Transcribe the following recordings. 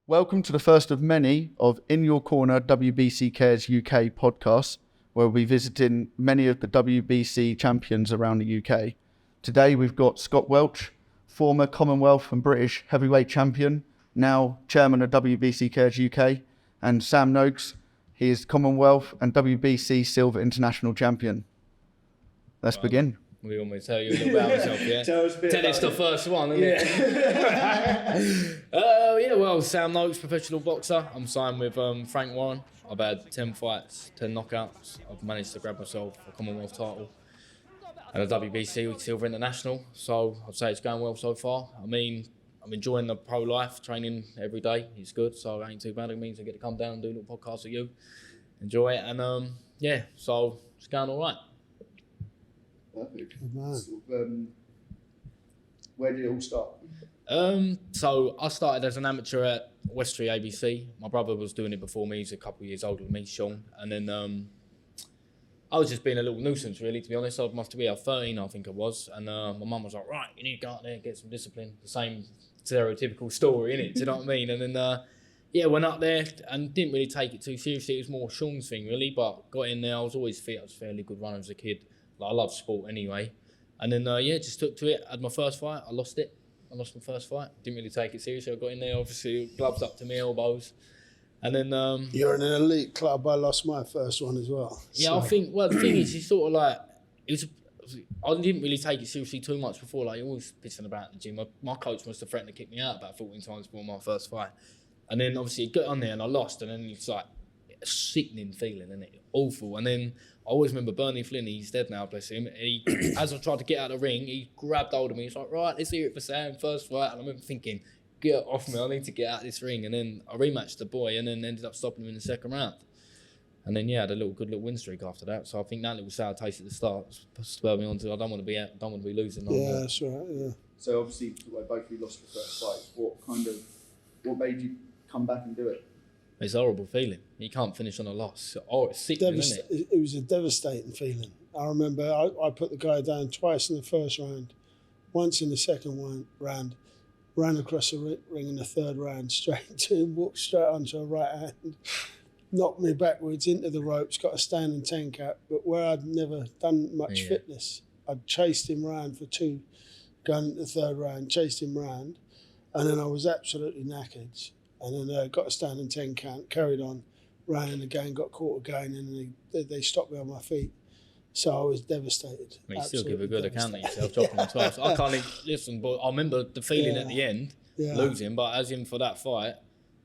Welcome to the first of many of In Your Corner WBC Cares UK podcasts, where we'll be visiting many of the WBC champions around the UK. Today we've got Scott Welch, former Commonwealth and British heavyweight champion, now chairman of WBC Cares UK, and Sam Noakes. He is Commonwealth and WBC Silver International Champion. Let's begin. We almost tell you a little about myself, yeah? Tell it's the first one, isn't it? Well, Sam Noakes, professional boxer. I'm signed with Frank Warren. I've had 10 fights, 10 knockouts. I've managed to grab myself a Commonwealth title and a WBC Silver International. So I'd say it's going well so far. I mean, I'm enjoying the pro life, training every day. It's good, so it ain't too bad. It means I get to come down and do a little podcast with you. Enjoy it, and so it's going all right. Perfect. Where did it all start? So I started as an amateur at Westbury ABC. My brother was doing it before me. He's a couple of years older than me, Sean. And then I was just being a little nuisance, really, to be honest. I must be 13, I think I was. And my mum was like, right, you need to go out there and get some discipline. The same stereotypical story, innit? Do you know what I mean? And then, went up there and didn't really take it too seriously. It was more Sean's thing, really. But got in there. I was always fit. I was a fairly good runner as a kid. Like, I love sport anyway. And then, just took to it. Had my first fight. I lost it. I lost my first fight. Didn't really take it seriously. I got in there, obviously, gloves up to my elbows. And then... You're in an elite club. I lost my first one as well. Yeah, so. I think, well, the thing is, it's sort of like... I didn't really take it seriously too much before. Like, always pissing about in the gym. My coach must have threatened to kick me out about 14 times before my first fight. And then, obviously, it got on there and I lost. And then it's like a sickening feeling, isn't it? Awful. And then I always remember Bernie Flynn, he's dead now, bless him. He, as I tried to get out of the ring, he grabbed hold of me. He's like, right, let's hear it for Sam, first fight. And I remember thinking, get off me, I need to get out of this ring. And then I rematched the boy and then ended up stopping him in the second round. And then, had a good little win streak after that. So I think that little sour taste at the start spurred me on to, I don't want to be losing. Yeah, that's right, yeah. So obviously, both of you lost the first fight. What made you come back and do it? It's a horrible feeling. You can't finish on a loss. Oh, it's sickening, isn't it? It was a devastating feeling. I remember I put the guy down twice in the first round, once in the second round, ran across the ring in the third round, straight to him, walked straight onto a right hand, knocked me backwards into the ropes, got a standing 10 count. But where I'd never done much fitness, I'd chased him round for two, going into the third round, chased him round, and then I was absolutely knackered. And then got a standing 10 count, carried on, ran in again, got caught again, and they stopped me on my feet. So I was devastated. You still give a good account of yourself, dropping on 12. I can't even listen, but I remember the feeling at the end, losing. But as in for that fight,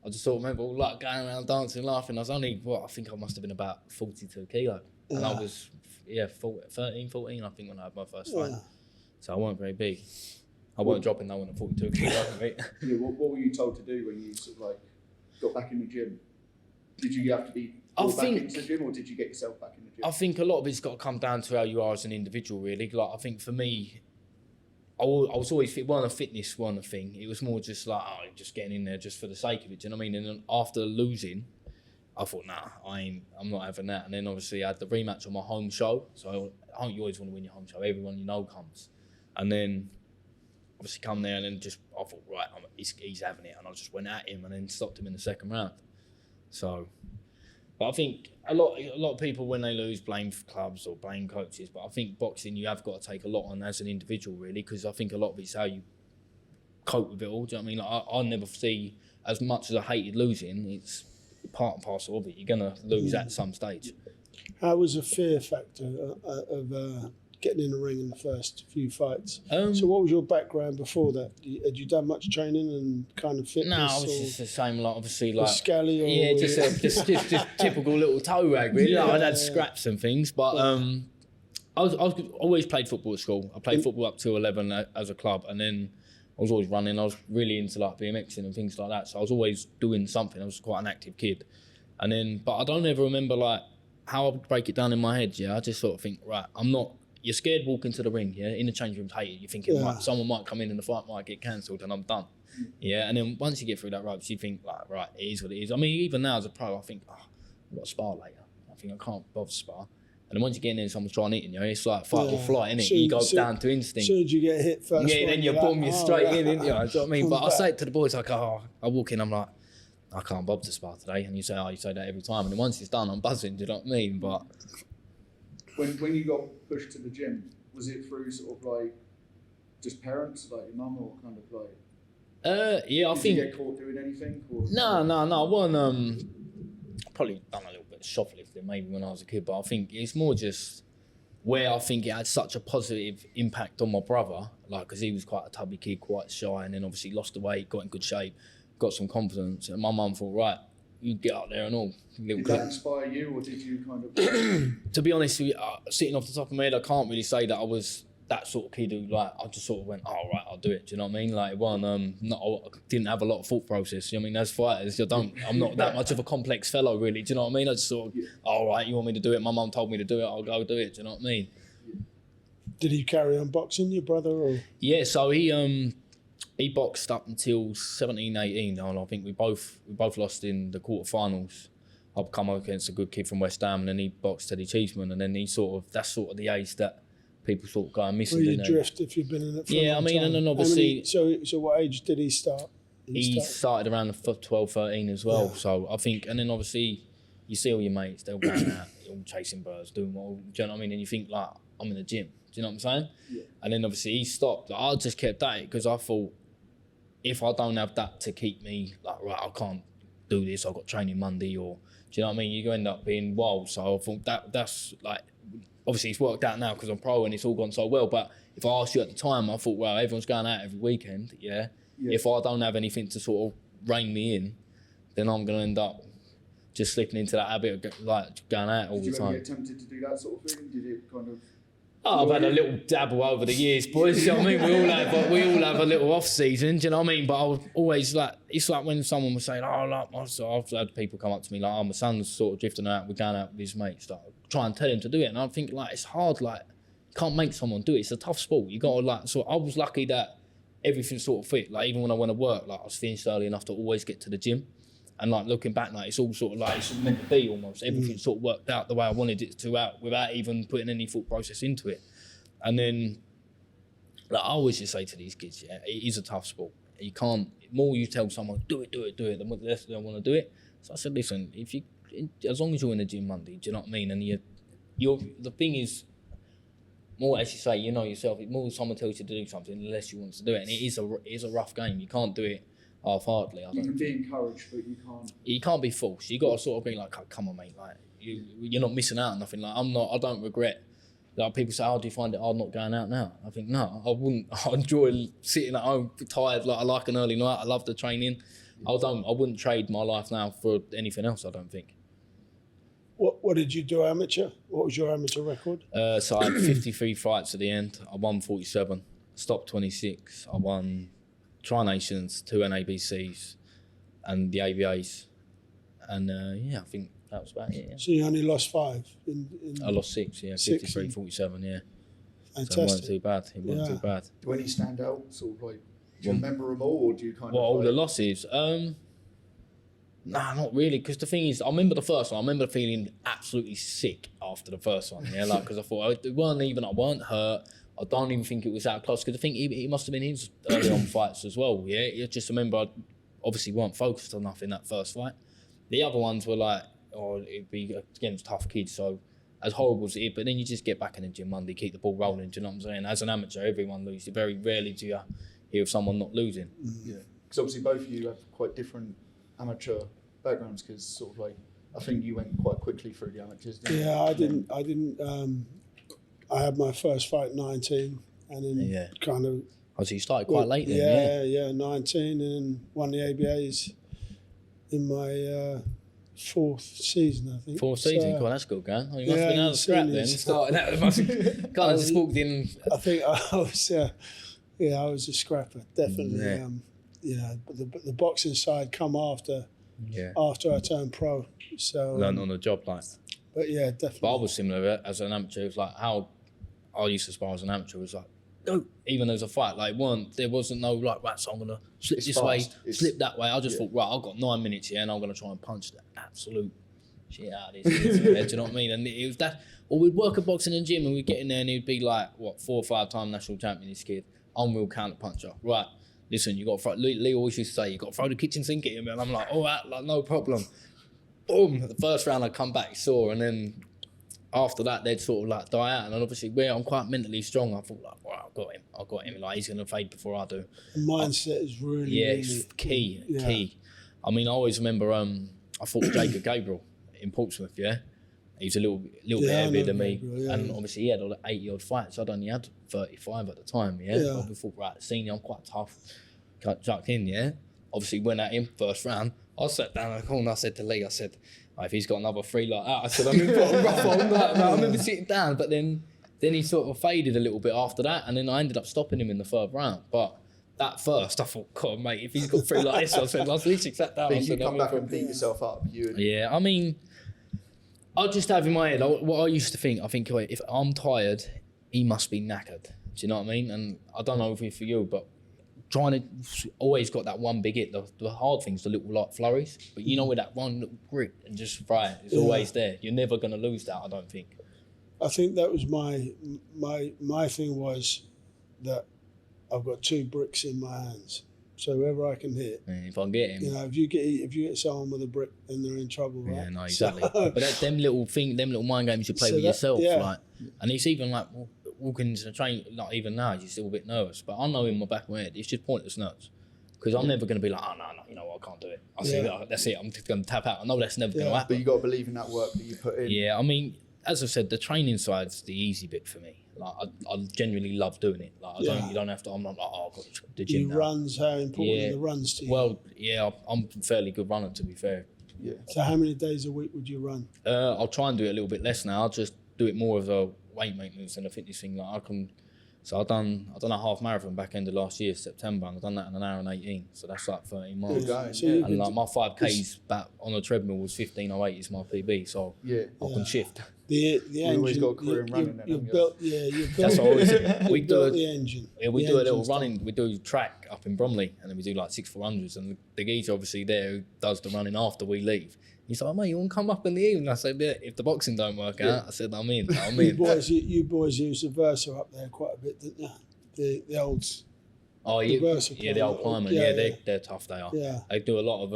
I just sort of remember like going around dancing, laughing. I was only, I think I must have been about 42 kilo. And I was, 13, 14, I think, when I had my first fight. So I weren't very big. I weren't dropping no one at 42 kilo, mate. What were you told to do when you sort of like got back in the gym? Did you have to be back into the gym, or did you get yourself back in the gym? I think a lot of it's got to come down to how you are as an individual, really. Like, I think for me, I was always fit. Fitness wasn't a thing. It was more just like, just getting in there just for the sake of it. Do you know what I mean? And then after losing, I thought, I'm not having that. And then obviously I had the rematch on my home show. So you always want to win your home show. Everyone you know comes. And then obviously come there and then I thought, right, he's having it. And I just went at him and then stopped him in the second round. So, but I think a lot of people, when they lose, blame clubs or blame coaches. But I think boxing, you have got to take a lot on as an individual, really, because I think a lot of it's how you cope with it all. Do you know what I mean? Like, I never see, as much as I hated losing, it's part and parcel of it. You're going to lose at some stage. How was a fear factor of getting in the ring in the first few fights? So what was your background before that? Had you done much training and kind of fitness? No, I was just the same, like, obviously, like... Scally or... Yeah, just typical little toe rag, really. Like, I'd had scraps and things, but I always played football at school. I played football up to 11 as a club, and then I was always running. I was really into, like, BMXing and things like that, so I was always doing something. I was quite an active kid. And then, but I don't ever remember, like, how I would break it down in my head, I just sort of think, right, you're scared walking to the ring, in the change rooms, hate it. You're thinking, right, someone might come in and the fight might get cancelled and I'm done. And then once you get through that ropes, you think, like, right, it is what it is. I mean, even now as a pro, I think, I've got to spar later. I think I can't bother to spar. And then once you get in there and someone's trying to hit you, it's like fight or flight, innit? You go down to instinct. As soon as you get hit first, then you boom, you're straight in, innit? You know what I mean? But I say it to the boys, like, I walk in, I'm like, I can't bob to spar today. And you say that every time. And then once it's done, I'm buzzing, do you know what I mean? But when you got pushed to the gym, was it through sort of like just parents, like your mum, or kind of like? Yeah, I did think. you get caught doing anything? Or? No. I wasn't. Probably done a little bit of shoplifting maybe when I was a kid, but I think it's more just where I think it had such a positive impact on my brother, like because he was quite a tubby kid, quite shy, and then obviously lost the weight, got in good shape, got some confidence, and my mum thought, right, you get out there and all. Did that inspire you, or did you kind of? To be honest with you, sitting off the top of my head, I can't really say that I was that sort of kid who, like, I just sort of went, oh, right, I'll do it. Do you know what I mean? Like, I didn't have a lot of thought process. You know what I mean? As fighters, I'm not that much of a complex fellow, really. Do you know what I mean? I just sort of, all right, you want me to do it? My mum told me to do it. I'll go do it. Do you know what I mean? Did he carry on boxing, your brother? Or? Yeah, so he boxed up until 17, 18, and I think we both lost in the quarterfinals. I've come up against a good kid from West Ham, and then he boxed Teddy Cheeseman, and then that's sort of the age that people sort of go and missing. Well, you drift if you've been in it for a long time. And then obviously. So what age did he start? He started around the 12, 13 as well. Yeah. So I think, and then obviously you see all your mates, they're all going out, all chasing birds, doing what, do you know what I mean? And you think, like, I'm in the gym. Do you know what I'm saying? Yeah. And then obviously he stopped. Like, I just kept at it because I thought, if I don't have that to keep me, like, right, I can't do this, I've got training Monday, or, do you know what I mean? You end up being wild. So I thought that's like, obviously it's worked out now because I'm pro and it's all gone so well, but if I asked you at the time, I thought, well, everyone's going out every weekend, yeah. If I don't have anything to sort of rein me in, then I'm going to end up just slipping into that habit of like going out all the time. Did you ever get tempted to do that sort of thing? Did it kind of... Oh, I've had a little dabble over the years, boys. Do you know what I mean? We all have a little off season. Do you know what I mean? But I was always like, it's like when someone was saying, "Oh, like," I've had people come up to me like, "Oh, my son's sort of drifting out. We're going out with his mates." Like, try and tell him to do it, and I think like it's hard. Like, you can't make someone do it. It's a tough sport. You got to like. So I was lucky that everything sort of fit. Like even when I went to work, like I was finished early enough to always get to the gym. And like looking back, like it's all sort of like it's meant to be almost. Everything sort of worked out the way I wanted it to out without even putting any thought process into it. And then, like I always just say to these kids, yeah, it is a tough sport. You can't. The more you tell someone, do it, the more less they want to do it. So I said, listen, as long as you're in the gym Monday, do you know what I mean? And you're the thing is, more as you say, you know yourself. The more someone tells you to do something, the less you want to do it. And it is a rough game. You can't do it half-heartedly. You can be encouraged, but you can't. You can't be forced. You got to sort of be like, oh, come on, mate. Like you're not missing out on nothing. Like I'm not. I don't regret. Like people say, "How do you find it hard not going out now?" I think no, I wouldn't. I enjoy sitting at home, tired. Like I like an early night. I love the training. I wouldn't trade my life now for anything else. I don't think. What did you do amateur? What was your amateur record? So I had 53 fights at the end. I won 47. Stopped 26. I won Tri-Nations, 2 NABCs, and the ABAs. And I think that was about it. Yeah. So you only lost 5? I lost 6, yeah. 53, 47, yeah. Fantastic. So it wasn't too bad. It wasn't too bad. Do any stand out? Sort of like, do you remember them all, or do you kind of... all the losses? Nah, not really. Because the thing is, I remember the first one. I remember feeling absolutely sick after the first one. Yeah, like because I thought I weren't hurt. I don't even think it was that close. Because I think it must have been his early on fights as well. Yeah, I just remember I obviously weren't focused enough in that first fight. The other ones were like, it'd be against tough kids. So as horrible as it is, but then you just get back in the gym Monday, keep the ball rolling. Do you know what I'm saying? As an amateur, everyone loses. Very rarely do you hear of someone not losing. Yeah, because obviously both of you have quite different amateur backgrounds. Because sort of like, I think you went quite quickly through the amateurs. Didn't you? I didn't. I had my first fight at 19, and then kind of. Oh, so you started quite late then? Yeah, 19, and won the ABAs in my 4th season, I think. 4th season? God, that's good, man. Oh, you must have been out of scrap then. Starting out, kind of just walked in. I think I was, I was a scrapper, definitely. Yeah. But the boxing side come after I turned pro. So learned on the job, like. But yeah, definitely. But I was similar as an amateur. It was like how I used to spar as an amateur. It was like, no, even as a fight, like there wasn't no like, right, so I'm gonna slip this way, slip that way. I just thought, right, I've got 9 minutes here, and I'm gonna try and punch the absolute shit out of this. Do you know what I mean? And it was that, or we'd work at boxing and gym, and we'd get in there, and he'd be like, 4 or 5 time national champion, this kid, unreal counter puncher, right? listen, you got to throw, Lee always used to say, you got to throw the kitchen sink at him. And I'm like, all right, like, no problem. Boom. The first round I come back sore, and then after that they'd sort of like die out. And obviously where I'm quite mentally strong, I thought like, wow, I got him. Like, he's going to fade before I do. The mindset is really, it's key. I mean, I always remember I fought Jacob Gabriel in Portsmouth, He's a little bit heavier than me. And obviously he had 80 odd fights. I'd only had 35 at the time, But we thought, right, senior, I'm quite tough. Got chucked in, Obviously went at him first round. I sat down in the corner, I said to Lee, if he's got another 3 like that, I said, I'm in for a rough one. I remember sitting down, but then he sort of faded a little bit after that, and then I ended up stopping him in the third round. But that first, I thought, God, mate, if he's got 3 like this, I said, at least sat down. But you come back and beat yourself up. I mean, I just have in my head, what I used to think, if I'm tired, he must be knackered. Do you know what I mean? And I don't know if it's for you, but trying to always got that one big hit. The hard thing's the little like flurries, but you know, with that one little grip and just fry it's always there. You're never gonna lose that, I don't think. I think that was my thing was that I've got 2 bricks in my hands. So whoever I can hit, if I get him, if you get someone with a brick, then they're in trouble, right? Yeah, no, exactly. But them little mind games you play with yourself, like, and it's even like walking into the train, like even now, you're still a bit nervous. But I know in my back of my head, it's just pointless nerves, because I'm never going to be like, oh no, you know what, I can't do it. I see that's it. I'm just going to tap out. I know that's never going to happen. But you got to believe in that work that you put in. Yeah, I mean, as I said, the training side's the easy bit for me. Like I genuinely love doing it. Like you don't have to. I'm not like, oh, I've got to the gym now. Runs, how important the runs to you? Well, I'm a fairly good runner, to be fair. Yeah. So how many days a week would you run? I'll try and do it a little bit less now. I'll just do it more of a weight maintenance and a fitness thing. Like I can. So I've done a half marathon back end of last year, September, and I've done that in an hour and 18. So that's like 13 miles. And like my 5Ks back on a treadmill was 15:08 is my PB. So I can shift. The engine. Always got a career in running. You built. That's always we do the engine. Yeah, we do a little running. We do track up in Bromley, and then we do like 6-400s. And the geezer obviously there who does the running after we leave. He's like, mate, you want to come up in the evening? I said, yeah, if the boxing don't work out, I said, I'm in. You boys used the Versa up there quite a bit, didn't you? The olds. Oh, the old Climber. They're tough. They are. Yeah. They do a lot of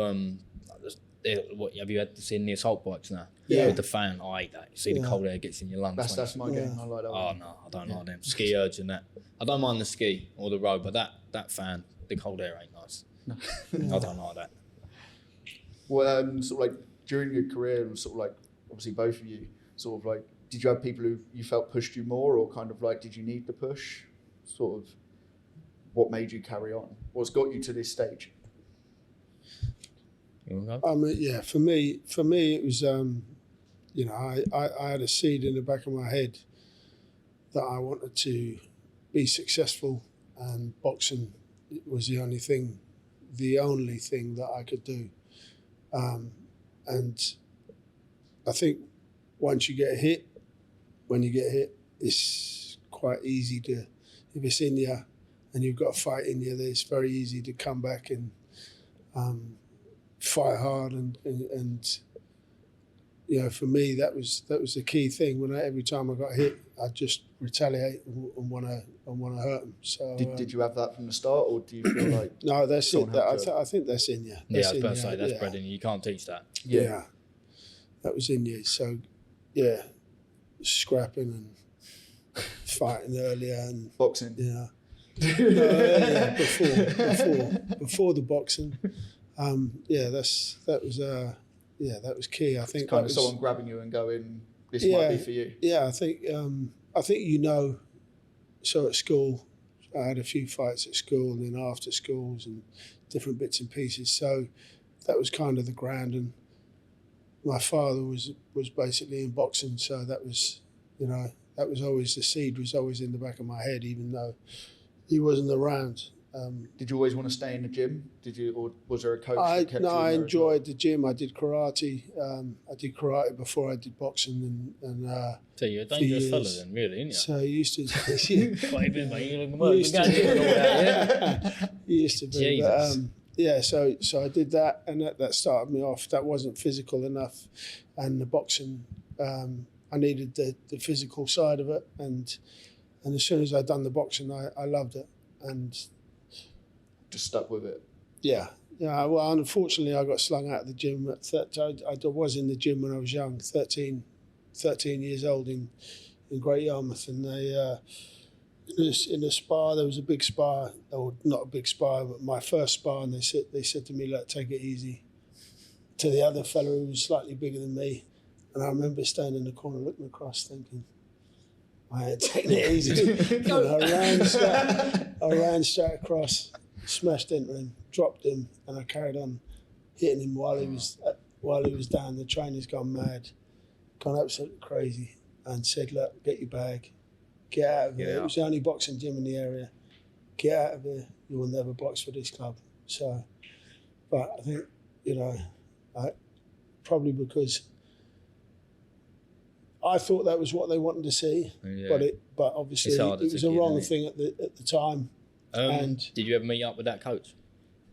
have you had to see the assault bikes now? Yeah. With the fan, I hate that. You see the cold air gets in your lungs. That's my game. I like that one. Oh no, I don't like them. Ski urge and that. I don't mind the ski or the road, but that fan, the cold air ain't nice. I don't like that. Well, sort of like during your career, and sort of like obviously both of you, sort of like, did you have people who you felt pushed you more, or kind of like, did you need the push? Sort of, what made you carry on? What's got you to this stage? I mean, for me, it was, I had a seed in the back of my head that I wanted to be successful, and boxing was the only thing that I could do. And I think when you get hit, it's quite easy to, if it's in you and you've got a fight in you, it's very easy to come back and fight hard and for me that was the key thing. Every time I got hit, I'd just retaliate and want to hurt them. So did you have that from the start, or do you feel like no? That's it. I think that's in you. I was about to say that's bred in you. You can't teach that. Yeah, that was in you. So scrapping and fighting earlier and boxing. Before the boxing. That was key. I think it's kind of someone grabbing you and going, this might be for you. Yeah, I think so at school, I had a few fights at school and then after schools and different bits and pieces. So that was kind of the ground. And my father was basically in boxing, so that was always, the seed was always in the back of my head, even though he wasn't around. Did you always want to stay in the gym? Did you, or was there a coach? I enjoyed the gym. I did karate. I did karate before I did boxing, and so you're a dangerous fella then, really, aren't you? So I used to. Quite a bit, mate. You used to be. But, so I did that, and that started me off. That wasn't physical enough, and the boxing, I needed the physical side of it, and as soon as I'd done the boxing, I loved it, and just stuck with it. Yeah. Yeah, well, unfortunately, I got slung out of the gym. I was in the gym when I was young, 13 years old in Great Yarmouth, and they in a spa, there was a big spa, or not a big spa, but my first spa, and they said to me, "Look, take it easy." To the other fellow who was slightly bigger than me, and I remember standing in the corner looking across, thinking, "I ain't taking it easy." And I ran straight across, smashed into him, dropped him, and I carried on hitting him while he was down. The trainer's gone mad, gone absolutely crazy, and said, "Look, get your bag, get out of here." It was the only boxing gym in the area. Get out of here. You will never box for this club. So, but I think, probably because I thought that was what they wanted to see, but obviously it was a wrong thing at the time. And did you ever meet up with that coach?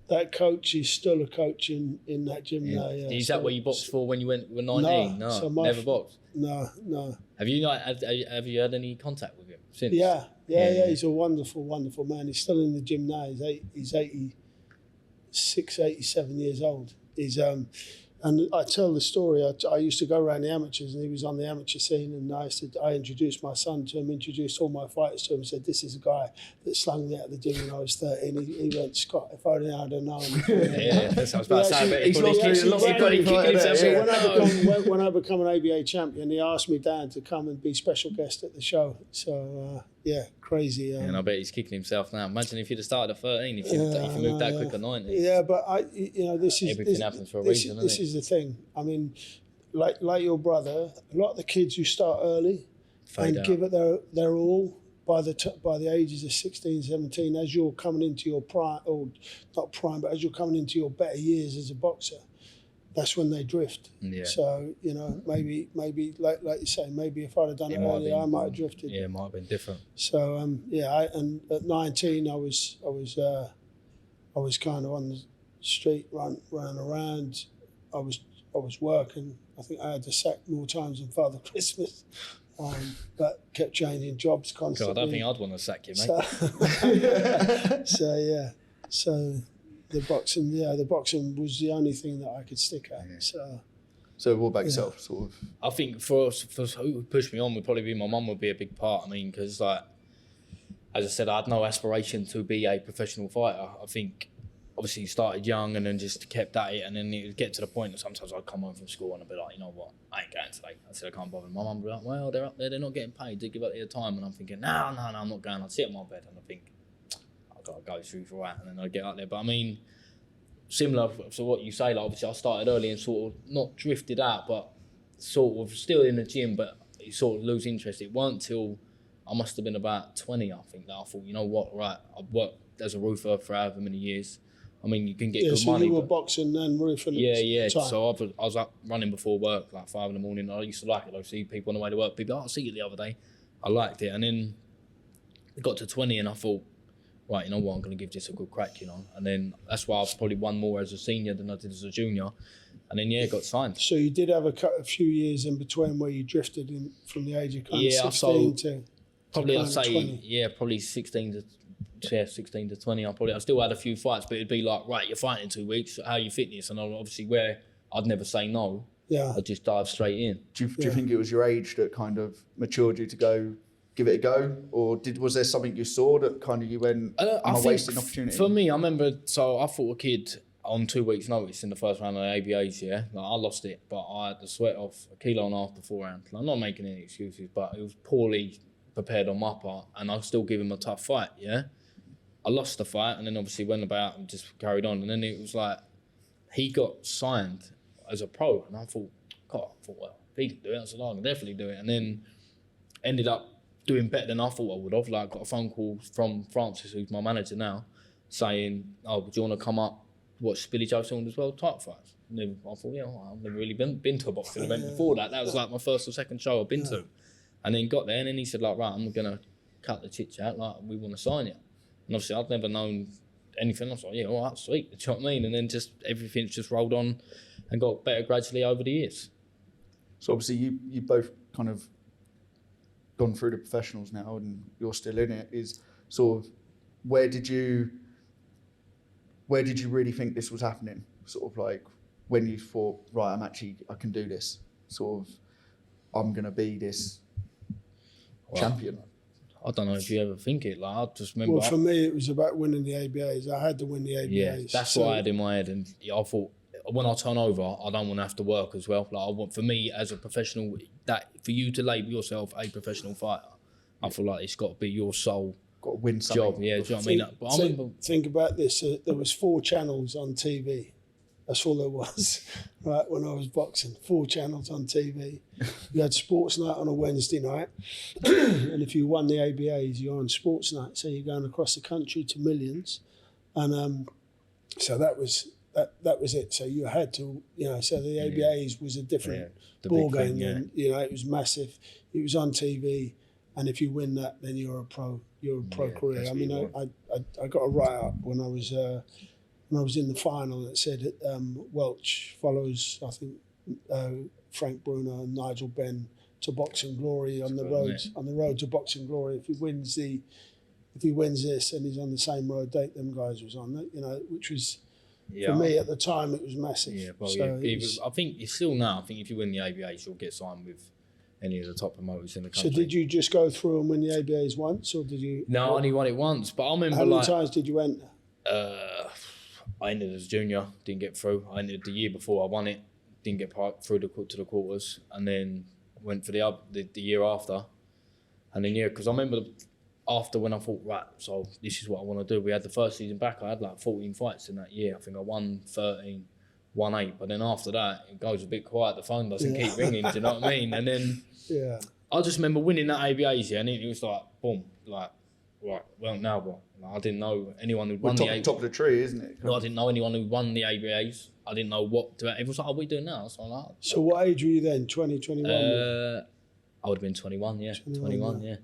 That coach is still a coach in that gym now. Yeah. Is that what you boxed for when you were 19? No, so never boxed. No. Have you had any contact with him since? Yeah. He's a wonderful, wonderful man. He's still in the gym now. He's 86, 87 years old. And I tell the story. I used to go around the amateurs, and he was on the amateur scene. And I introduced my son to him, introduced all my fighters to him, and said, "This is a guy that slung me out of the gym when I was 13." He went, "Scott, if I had known." That's what I was about to say. He's probably When I become an ABA champion, he asked me down to come and be special guest at the show. So crazy. And I bet he's kicking himself now. Imagine if you'd have started at 13, if you moved that quick at 19. Yeah, but everything happens for a reason. This is the thing. I mean, like your brother, a lot of the kids who start early give it their all by the ages of 16, 17, as you're coming into your prime, or not prime, but as you're coming into your better years as a boxer, that's when they drift. Yeah. So, maybe like you say, maybe if I'd have done it earlier, I might have drifted. Yeah, it might have been different. So, and at 19, I was kind of on the street, running around. I was working. I think I had to sack more times than Father Christmas, but kept changing jobs constantly. God, I don't think I'd want to sack you, mate. So the boxing was the only thing that I could stick at. Yeah. So what about yourself, sort of? I think for who would push me on would probably be my mum. Would be a big part. I mean, because as I said, I had no aspiration to be a professional fighter. I think obviously started young and then just kept at it, and then it would get to the point that sometimes I'd come home from school and I'd be like, you know what, I ain't going today. I said I can't bother. My mum would be like, well, they're up there, they're not getting paid, they give up their time. And I'm thinking, no, I'm not going. I'd sit on my bed and I think, I've got to go through for that, and then I'd get out there. But I mean, similar to what you say, like obviously I started early and sort of not drifted out, but sort of still in the gym, but you sort of lose interest. It wasn't till I must have been about 20, I think, that I thought, you know what, right, I've worked as a roofer for however many years. I mean, you can get good money. So you were boxing and roofing. Yeah. Time. So I was up running before work, like 5 in the morning. I used to like it. I see people on the way to work. People, I'll see you the other day. I liked it. And then it got to 20 and I thought, right, you know what, I'm going to give this a good crack, And then that's why I've probably won more as a senior than I did as a junior. And then, got signed. So you did have a few years in between where you drifted in from the age of kind of 16 to probably I'd say, 20. Probably 16 to 20. I still had a few fights, but it'd be like, right, you're fighting in 2 weeks. How are you fitness? And obviously, where I'd never say no, I'd just dive straight in. Do you think it was your age that kind of matured you to go give it a go, or was there something you saw that kind of you went, am I wasting opportunity? For me, I remember. So I fought a kid on 2 weeks' notice in the first round of the ABAs. Yeah, like, I lost it, but I had to sweat off 1.5 kilos beforehand. I'm not making any excuses, but it was poorly prepared on my part, and I still give him a tough fight. Yeah. I lost the fight and then obviously went about and just carried on. And then it was like, he got signed as a pro. And I thought, well, if he can do it, I said, I can definitely do it. And then ended up doing better than I thought I would have. Like, got a phone call from Francis, who's my manager now, saying, oh, do you want to come up, watch Billy Joe Saunders World title fights? And then I thought, I've never really been to a boxing event before that. That was like my first or second show I've been to. And then got there and then he said, like, right, I'm going to cut the chit chat, like, we want to sign you. And obviously, I'd never known anything. I was like, all right, sweet. Do you know what I mean? And then everything's just rolled on and got better gradually over the years. So obviously, you both kind of gone through the professionals now and you're still in it. Is sort of, where did you where did you really think this was happening? Sort of like when you thought, right, I can do this. Sort of, I'm going to be this champion. I don't know if you ever think it. Like, I just remember. Well, for me, it was about winning the ABAs. I had to win the ABAs. Yeah, that's what I had in my head. And I thought, when I turn over, I don't want to have to work as well. Like, I want, for me as a professional, that for you to label yourself a professional fighter, I feel like it's got to be your sole got to win something. job. Yeah, do you know what I mean? But I remember, think about this. There was 4 channels on TV. That's all there was, right, when I was boxing. 4 channels on TV. You had Sports Night on a Wednesday night. And if you won the ABAs, you're on Sports Night. So you're going across the country to millions. And so that was it. So you had to, so the ABAs was a different ball game. And, it was massive. It was on TV. And if you win that, then you're a pro. You're a pro career. I mean, I got a write-up when I was in the final that said Welch follows, I think, Frank Bruno and Nigel Benn to boxing glory on the road to boxing glory. If he wins this and he's on the same road them guys was on, which was for me at the time it was massive. Yeah, well, so I think it's still now. I think if you win the ABAs, you'll get signed with any of the top promoters in the country. So did you just go through and win the ABAs once, or did you? No, I only won it once. But I remember how many times did you enter? I entered as a junior, didn't get through. I entered the year before I won it, didn't get through to the quarters, and then went for the year after. And then because I remember after when I thought, right, so this is what I want to do. We had the first season back. I had like 14 fights in that year. I think I won 13, won 8. But then after that, it goes a bit quiet. The phone doesn't keep ringing. Do you know what I mean? And then I just remember winning that ABAs, and it was like boom, like right. Well, now what? I didn't know anyone who'd won the ABAs. Top of the tree, isn't it? No, I didn't know anyone who won the ABAs. I didn't know what to. Everyone was like, "Oh, what are we doing now?" So I'm like, so what age were you then? 20, 21? I would have been 21. Yeah, 21. Yeah.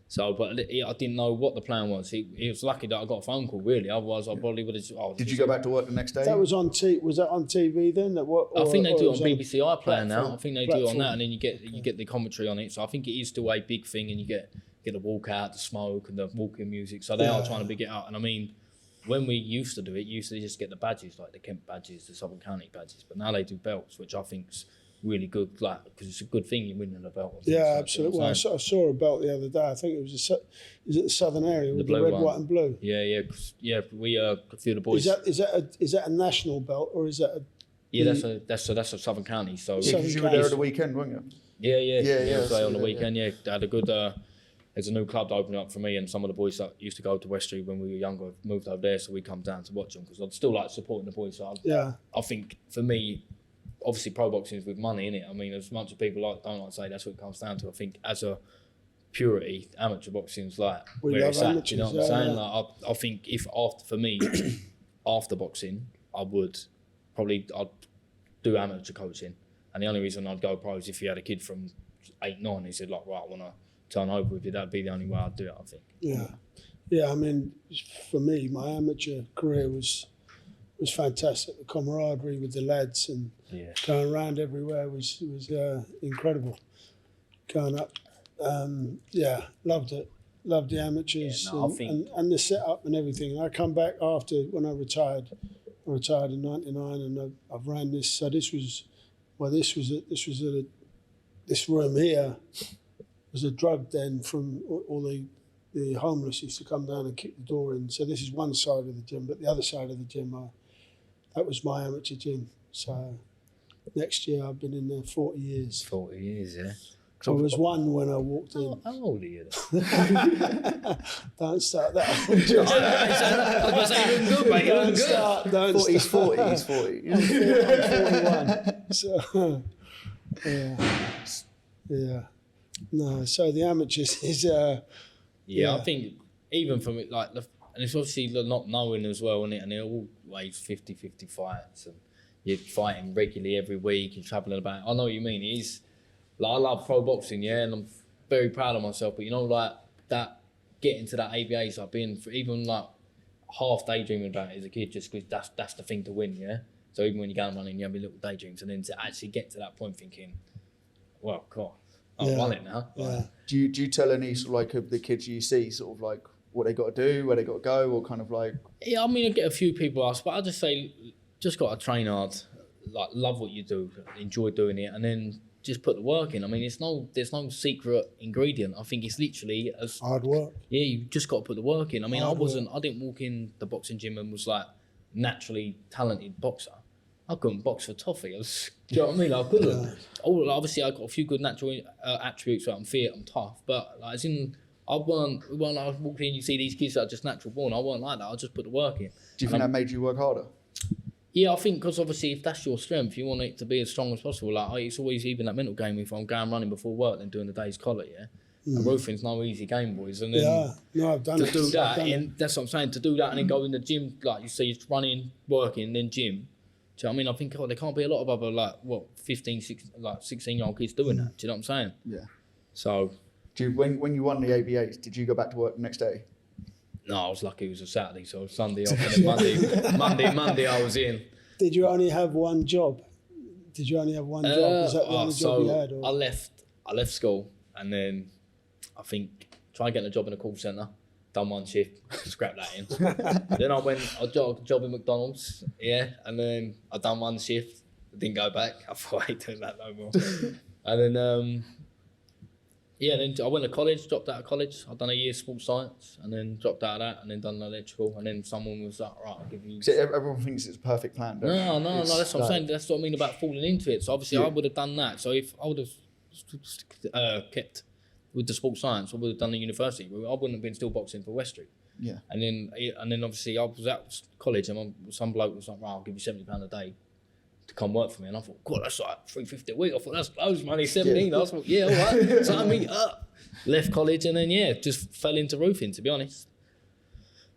So, but I didn't know what the plan was. It was lucky that I got a phone call. Really, otherwise I probably would have. Did you go back to work the next day? That was on Was that on TV then? I think they do it on BBC iPlayer now. I think they do it on that, and then you get the commentary on it. So I think it is still a big thing, and you get the walkout, the smoke, and the walking music. So they are trying to big it out. And I mean, when we used to do it, you used to just get the badges, like the Kent badges, the Southern County badges. But now they do belts, which I think's really good, like, because it's a good thing you're winning a belt. Yeah, absolutely. Well, I saw a belt the other day. I think it was is it the Southern area with the red, white, and blue? Yeah. We a few of the boys. Is that a national belt or is that a? Yeah, that's a Southern County. So yeah, because you were there at the weekend, weren't you? Yeah. On the weekend, they had a good. There's a new club that opened up for me, and some of the boys that used to go to Westbury when we were younger moved over there, so we come down to watch them because I'd still like supporting the boys. So I think for me, obviously pro boxing is with money in it. I mean, as much as people don't like to say that's what it comes down to. I think as a purity, amateur boxing's like where it's at. You know what I'm saying? Yeah. Like I think if after boxing, I'd do amateur coaching, and the only reason I'd go pro is if you had a kid from 8, 9, he said like, right, I want to turn over with you. That'd be the only way I'd do it, I think. Yeah. I mean, for me, my amateur career was fantastic. The camaraderie with the lads and going around everywhere was incredible. Going up, loved it. Loved the amateurs and the setup and everything. And I come back after when I retired. I retired in '99, and I've ran this. So this room here was a drug den from all the homeless used to come down and kick the door in. So this is one side of the gym, but the other side of the gym, that was my amateur gym. So next year I've been in there 40 years. 40 years, yeah. I was 1 when I walked in. How old are you? Don't start that. I was going to say, you're good, mate. You're good. Don't He's 40. I'm 41. So, yeah. No, so the amateurs is... I think even from it, like, and it's obviously not knowing as well, isn't it? And they're always 50-50 fights, and you're fighting regularly every week, you're travelling about. I know what you mean. It is... Like, I love pro boxing, and I'm very proud of myself. But like that, getting to that ABAs, like being even like half daydreaming about it as a kid, just because that's the thing to win, yeah. So even when you go and running, you have your little daydreams, and then to actually get to that point, thinking, well, God, I've won it now. Yeah. Do you tell any sort of like of the kids you see sort of like what they got to do, where they got to go, or kind of like? Yeah, I mean, I get a few people ask, but I just say, just got to train hard, like love what you do, enjoy doing it, and then just put the work in. I mean, there's no secret ingredient. I think it's literally as hard work. Yeah, you just got to put the work in. I mean, Hard work. I didn't walk in the boxing gym and was like naturally talented boxer. I couldn't box for toffee. Do you know what I mean? I couldn't. Obviously, I got a few good natural attributes. Like I'm fit, I'm tough, but like, as in, I weren't like I walked in. You see these kids that are just natural born. I weren't like that. I just put the work in. Do you think that made you work harder? Yeah, I think because obviously if that's your strength, you want it to be as strong as possible. Like it's always even that mental game. If I'm going running before work, then doing the day's collar, And roofing's no easy game, boys. And then no, I've done to it. do that, I've done and that's what I'm saying. To do that and then go in the gym, like you see, running, working, then gym. Do you know what I mean? I think there can't be a lot of other 16-year-old kids doing that. Do you know what I'm saying? Yeah. So, when you won the ABAs, did you go back to work the next day? no, I was lucky it was a Saturday, so Sunday off, and then Monday I was in. Did you only have one job? Is that the only job you had? Or? I left school, and then I think try getting a job in a call centre. Done one shift, scrap that in. Then I got a job in McDonald's, and then I done one shift, didn't go back. I thought I ain't doing that no more. And then then I went to college, dropped out of college. I'd done a year sports science, and then dropped out of that, and then done electrical. And then someone was like, "Right, I'll give you." So everyone thinks it's a perfect plan. Don't No, they? that's what I'm saying. That's what I mean about falling into it. So obviously, I would have done that. So if I would have kept with the sports science, I would have done the university. I wouldn't have been still boxing for West Street. Yeah. And then obviously I was at college, and some bloke was like, "Right, I'll give you £70 a day to come work for me." And I thought, God, that's like $350 a week. I thought that's loads of money, 17. I thought, yeah, all right. So I mean, left college, and then just fell into roofing, to be honest.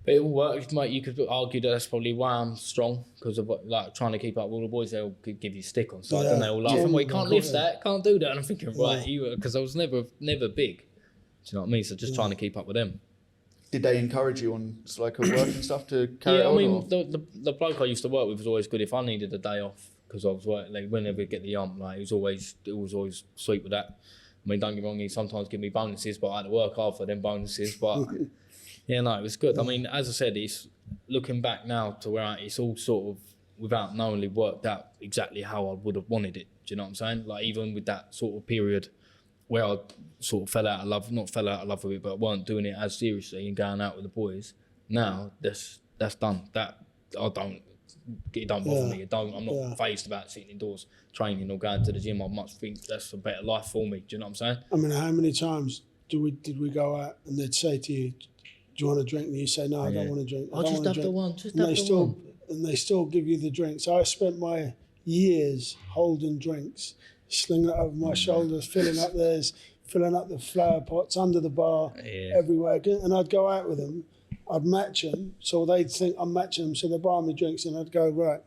But it all worked, mate. You could argue that that's probably why I'm strong, because of like trying to keep up with all the boys. They'll give you stick on side, and they all laugh. And well, you can't lift that, can't do that. And I'm thinking, right, because I was never big. Do you know what I mean? So just trying to keep up with them. Did they encourage you on like work and stuff to carry on? I mean, the bloke I used to work with was always good. If I needed a day off, because I was working, like, whenever we get the like, it was always sweet with that. I mean, don't get me wrong, he sometimes give me bonuses, but I had to work hard for them bonuses. But it was good. I mean, as I said, it's looking back now to where it's all sort of without knowingly worked out exactly how I would have wanted it. Do you know what I'm saying? Like even with that sort of period where I sort of not fell out of love with it, but weren't doing it as seriously and going out with the boys. Now that's done. It don't bother me. I'm not fazed about sitting indoors training or going to the gym. I much think that's a better life for me. Do you know what I'm saying? I mean, how many times did we go out and they'd say to you, "Do you want a drink?" And you say, "No, I don't want to drink. I'll just have the one. Just have the one." And they still give you the drinks. I spent my years holding drinks, slinging it over my shoulders, filling up the flower pots under the bar, everywhere. And I'd go out with them. I'd match them, so they'd think I'm matching them, so they'd buy me drinks, and I'd go, right,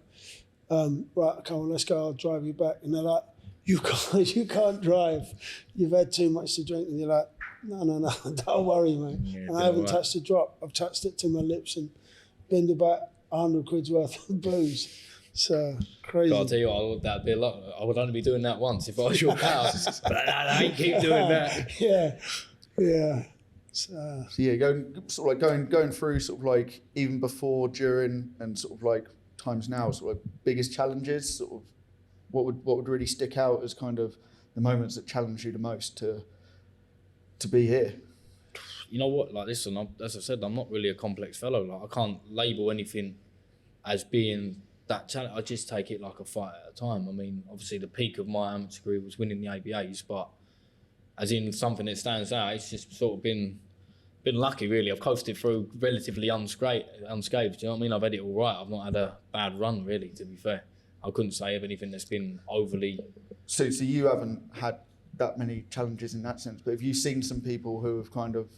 come on, let's go, I'll drive you back. And they're like, you can't drive. You've had too much to drink. And you're like, no, don't worry, mate. And I haven't touched a drop. I've touched it to my lips and binned about 100 quid's worth of booze. So crazy. I'll tell you what, that'd be a lot. I would only be doing that once if I was your pal. But I ain't keep doing that. Yeah. So going through sort of like even before, during, and sort of like times now, sort of biggest challenges, sort of what would really stick out as kind of the moments that challenge you the most to be here? You know what? Like, listen, as I said, I'm not really a complex fellow. Like, I can't label anything as being that challenge. I just take it like a fight at a time. I mean, obviously the peak of my amateur career was winning the ABAs, but as in something that stands out, it's just sort of been lucky, really. I've coasted through relatively unscathed. Do you know what I mean? I've had it all right. I've not had a bad run, really, to be fair. I couldn't say of anything that's been overly... So you haven't had that many challenges in that sense, but have you seen some people who have kind of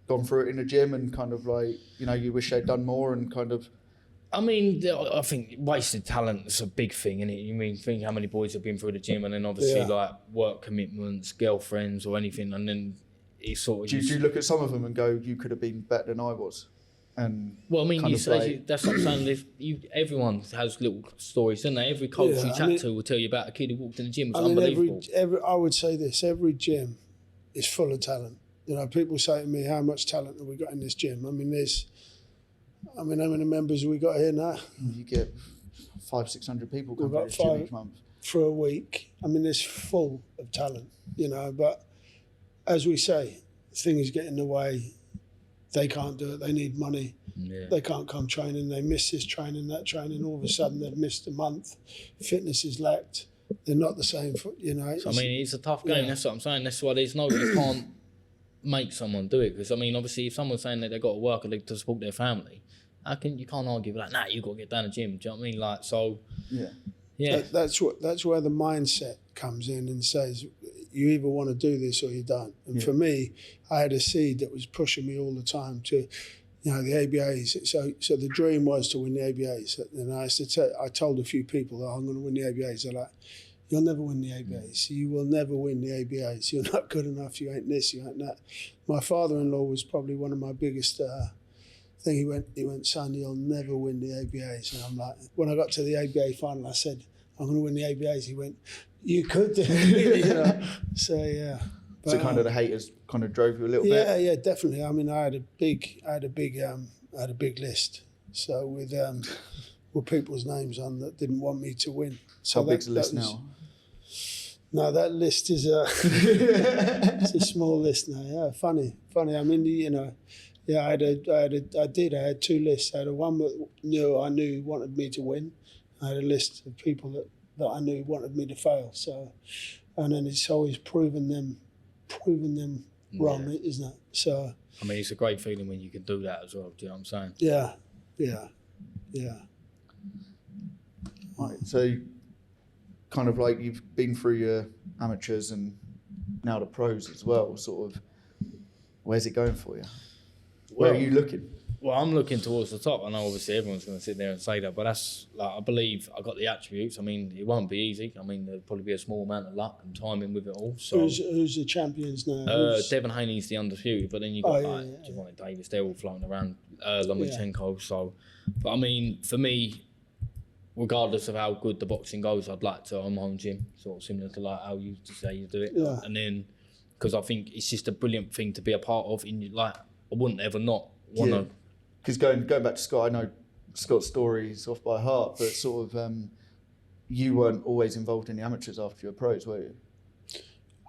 gone through it in the gym and kind of like, you wish they'd done more and kind of... I mean, I think wasted talent is a big thing, isn't it? You mean, think how many boys have been through the gym, and then obviously like work commitments, girlfriends or anything, and then it's sort of... Do you look at some of them and go, you could have been better than I was? And well, I mean, that's what I'm saying. Everyone has little stories, don't they? Every coach you chat to will tell you about a kid who walked in the gym. It was unbelievable. I would say this, every gym is full of talent. People say to me, how much talent have we got in this gym? I mean, how many members have we got here now? You get 500-600 people come We've to got this gym 5 each month. for a week. I mean, it's full of talent, but as we say, things get in the way. They can't do it. They need money. Yeah. They can't come training. They miss this training, that training. All of a sudden, they've missed a month. Fitness is lacked. They're not the same. So, it's a tough game. Yeah. That's what I'm saying. That's why you can't make someone do it. Because obviously, if someone's saying that they've got to work to support their family, you can't argue with nah, you got to get down to the gym. Do you know what I mean? Like, so yeah. That's where the mindset comes in and says, you either want to do this or you don't. And for me, I had a seed that was pushing me all the time to, the ABAs. So the dream was to win the ABAs. And I told a few people that I'm going to win the ABAs. They're like, you'll never win the ABAs. You will never win the ABAs. You're not good enough. You ain't this, you ain't that. My father-in-law was probably one of my biggest thing. He went, son, you'll never win the ABAs. And I'm like, when I got to the ABA final, I said, I'm going to win the ABAs. He went, you could do it. So, yeah. But, so kind of the haters kind of drove you a little bit? Yeah, definitely. I mean, I had a big list. So with people's names on that didn't want me to win. So how big's the list now? No, that list is it's a small list now. Yeah, funny. I mean, I had 2 lists. I had one that I knew wanted me to win. I had a list of people that I knew wanted me to fail. So, and then it's always proving them wrong, isn't it? So, I mean, it's a great feeling when you can do that as well. Do you know what I'm saying? Yeah. Right. So, kind of like you've been through your amateurs and now the pros as well. Sort of, where's it going for you? Where are you looking? Well, I'm looking towards the top. I know obviously everyone's going to sit there and say that, but that's I believe I got the attributes. I mean, it won't be easy. I mean, there'll probably be a small amount of luck and timing with it all. So who's the champions now? Devin Haney's the undisputed, but then you got Javante Davis. They're all floating around. Lomachenko. So, but I mean, for me, regardless of how good the boxing goes, I'd like to own my own gym, sort of similar to like how you say you do it. Yeah. And then, because I think it's just a brilliant thing to be a part of. I wouldn't ever not want to. Because going back to Scott, I know Scott's stories off by heart, but sort of you weren't always involved in the amateurs after you were pros, were you?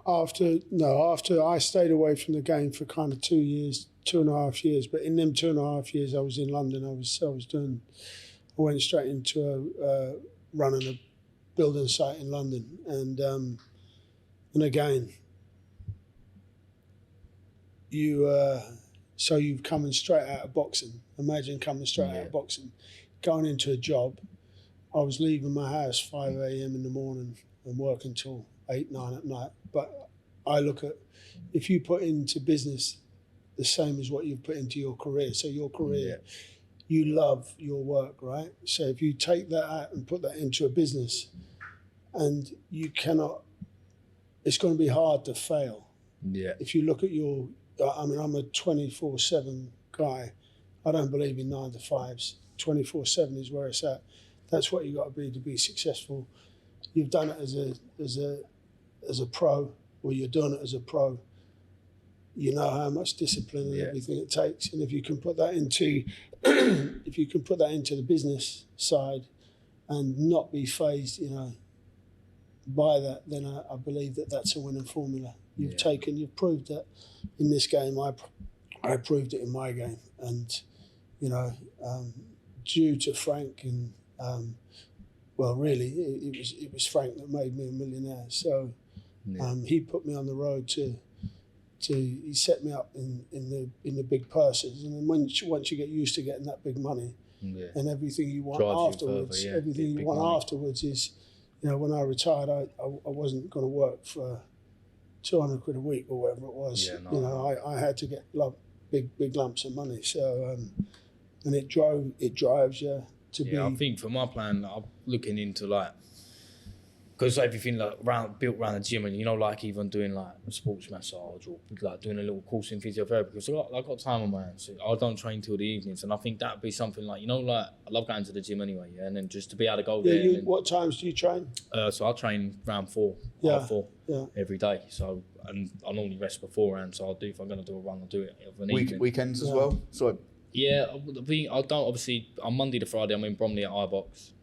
After I stayed away from the game for kind of 2.5 years, but in them 2.5 years I was in London. I went straight into running a building site in London, and again, so you've coming straight out of boxing. Imagine coming straight out of boxing, going into a job. I was leaving my house 5 a.m. in the morning and working till 8, 9 at night. But I look at, if you put into business the same as what you've put into your career, so your career, you love your work, right? So if you take that out and put that into a business, and you cannot, it's going to be hard to fail. Yeah. If you look at I'm a 24/7 guy. I don't believe in 9 to 5s. 24/7 is where it's at. That's what you got to be successful. You've done it as a pro, or you're doing it as a pro. You know how much discipline and everything it takes, and if you can put that into the business side, and not be phased, by that, then I believe that's a winning formula. You've proved that in this game. I proved it in my game, and due to Frank and really it was Frank that made me a millionaire. So he put me on the road to he set me up in the big purses, and then once you get used to getting that big money, and everything you want afterwards, afterwards is, when I retired, I wasn't going to work for 200 quid a week or whatever it was. I had to get big lumps of money. So and it drives you to be. I think for my plan, I'm looking into because everything built around the gym, and like even doing like a sports massage or like doing a little course in physiotherapy, because I got time on my hands. So I don't train till the evenings, and I think that'd be something like like I love going to the gym anyway, and then just to be able to go there. What times do you train? So I train around 4, half 4 every day. So and I normally rest beforehand. So I'll do, if I'm going to do a run, I'll do it of an evening. Weekends as well. So yeah, I don't obviously on Monday to Friday I'm in Bromley at iBox.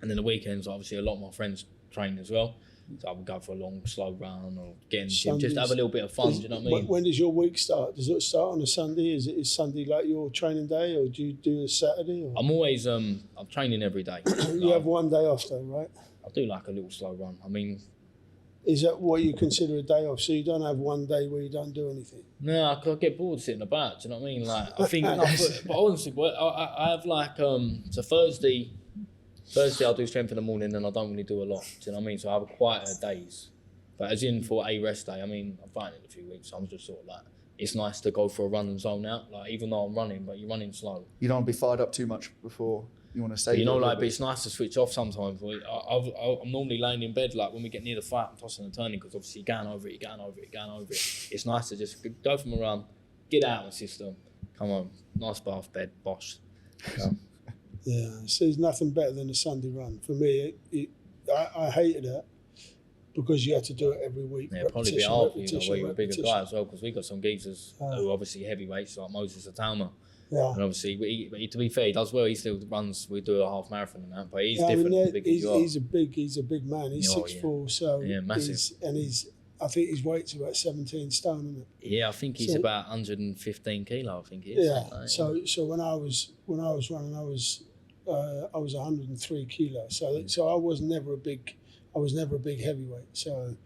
And then the weekends, obviously, a lot of my friends train as well. So I would go for a long, slow run or get in the gym, just have a little bit of fun, do you know what I mean? When does your week start? Does it start on a Sunday? Is Sunday like your training day, or do you do a Saturday? Or? I'm always, I'm training every day. You have one day off though, right? I do like a little slow run. I mean... Is that what you consider a day off? So you don't have one day where you don't do anything? No, I get bored sitting about, do you know what I mean? Like, I think, but honestly, I have like, so Thursday I'll do strength in the morning and I don't really do a lot, do you know what I mean? So I have quieter days. But as in for a rest day, I mean, I'm fighting in a few weeks, so I'm just sort of like, it's nice to go for a run and zone out. Like, even though I'm running, but you're running slow. You don't want to be fired up too much before you want to say. But it's nice to switch off sometimes. I'm normally laying in bed, like when we get near the fight, I'm tossing and turning because obviously you're going over it. It's nice to just go from a run, get out of the system, come on, nice bath, bed, bosh. Yeah, so there's nothing better than a Sunday run. For me, I hated it because you had to do it every week. Yeah, probably be hard for you, where you're a bigger guy as well, because we got some geezers who are obviously heavyweights, like Moses Atama. Yeah. And obviously, to be fair, he does well. He still runs. We do a half marathon and that, but he's different. He's a big man. He's 6'4", so massive. I think his weight's about 17 stone, isn't it? Yeah, I think he's about 115 kilo. I think he is. Yeah. Like so when I was running, I was 103 kilos. So I was never a big heavyweight. So,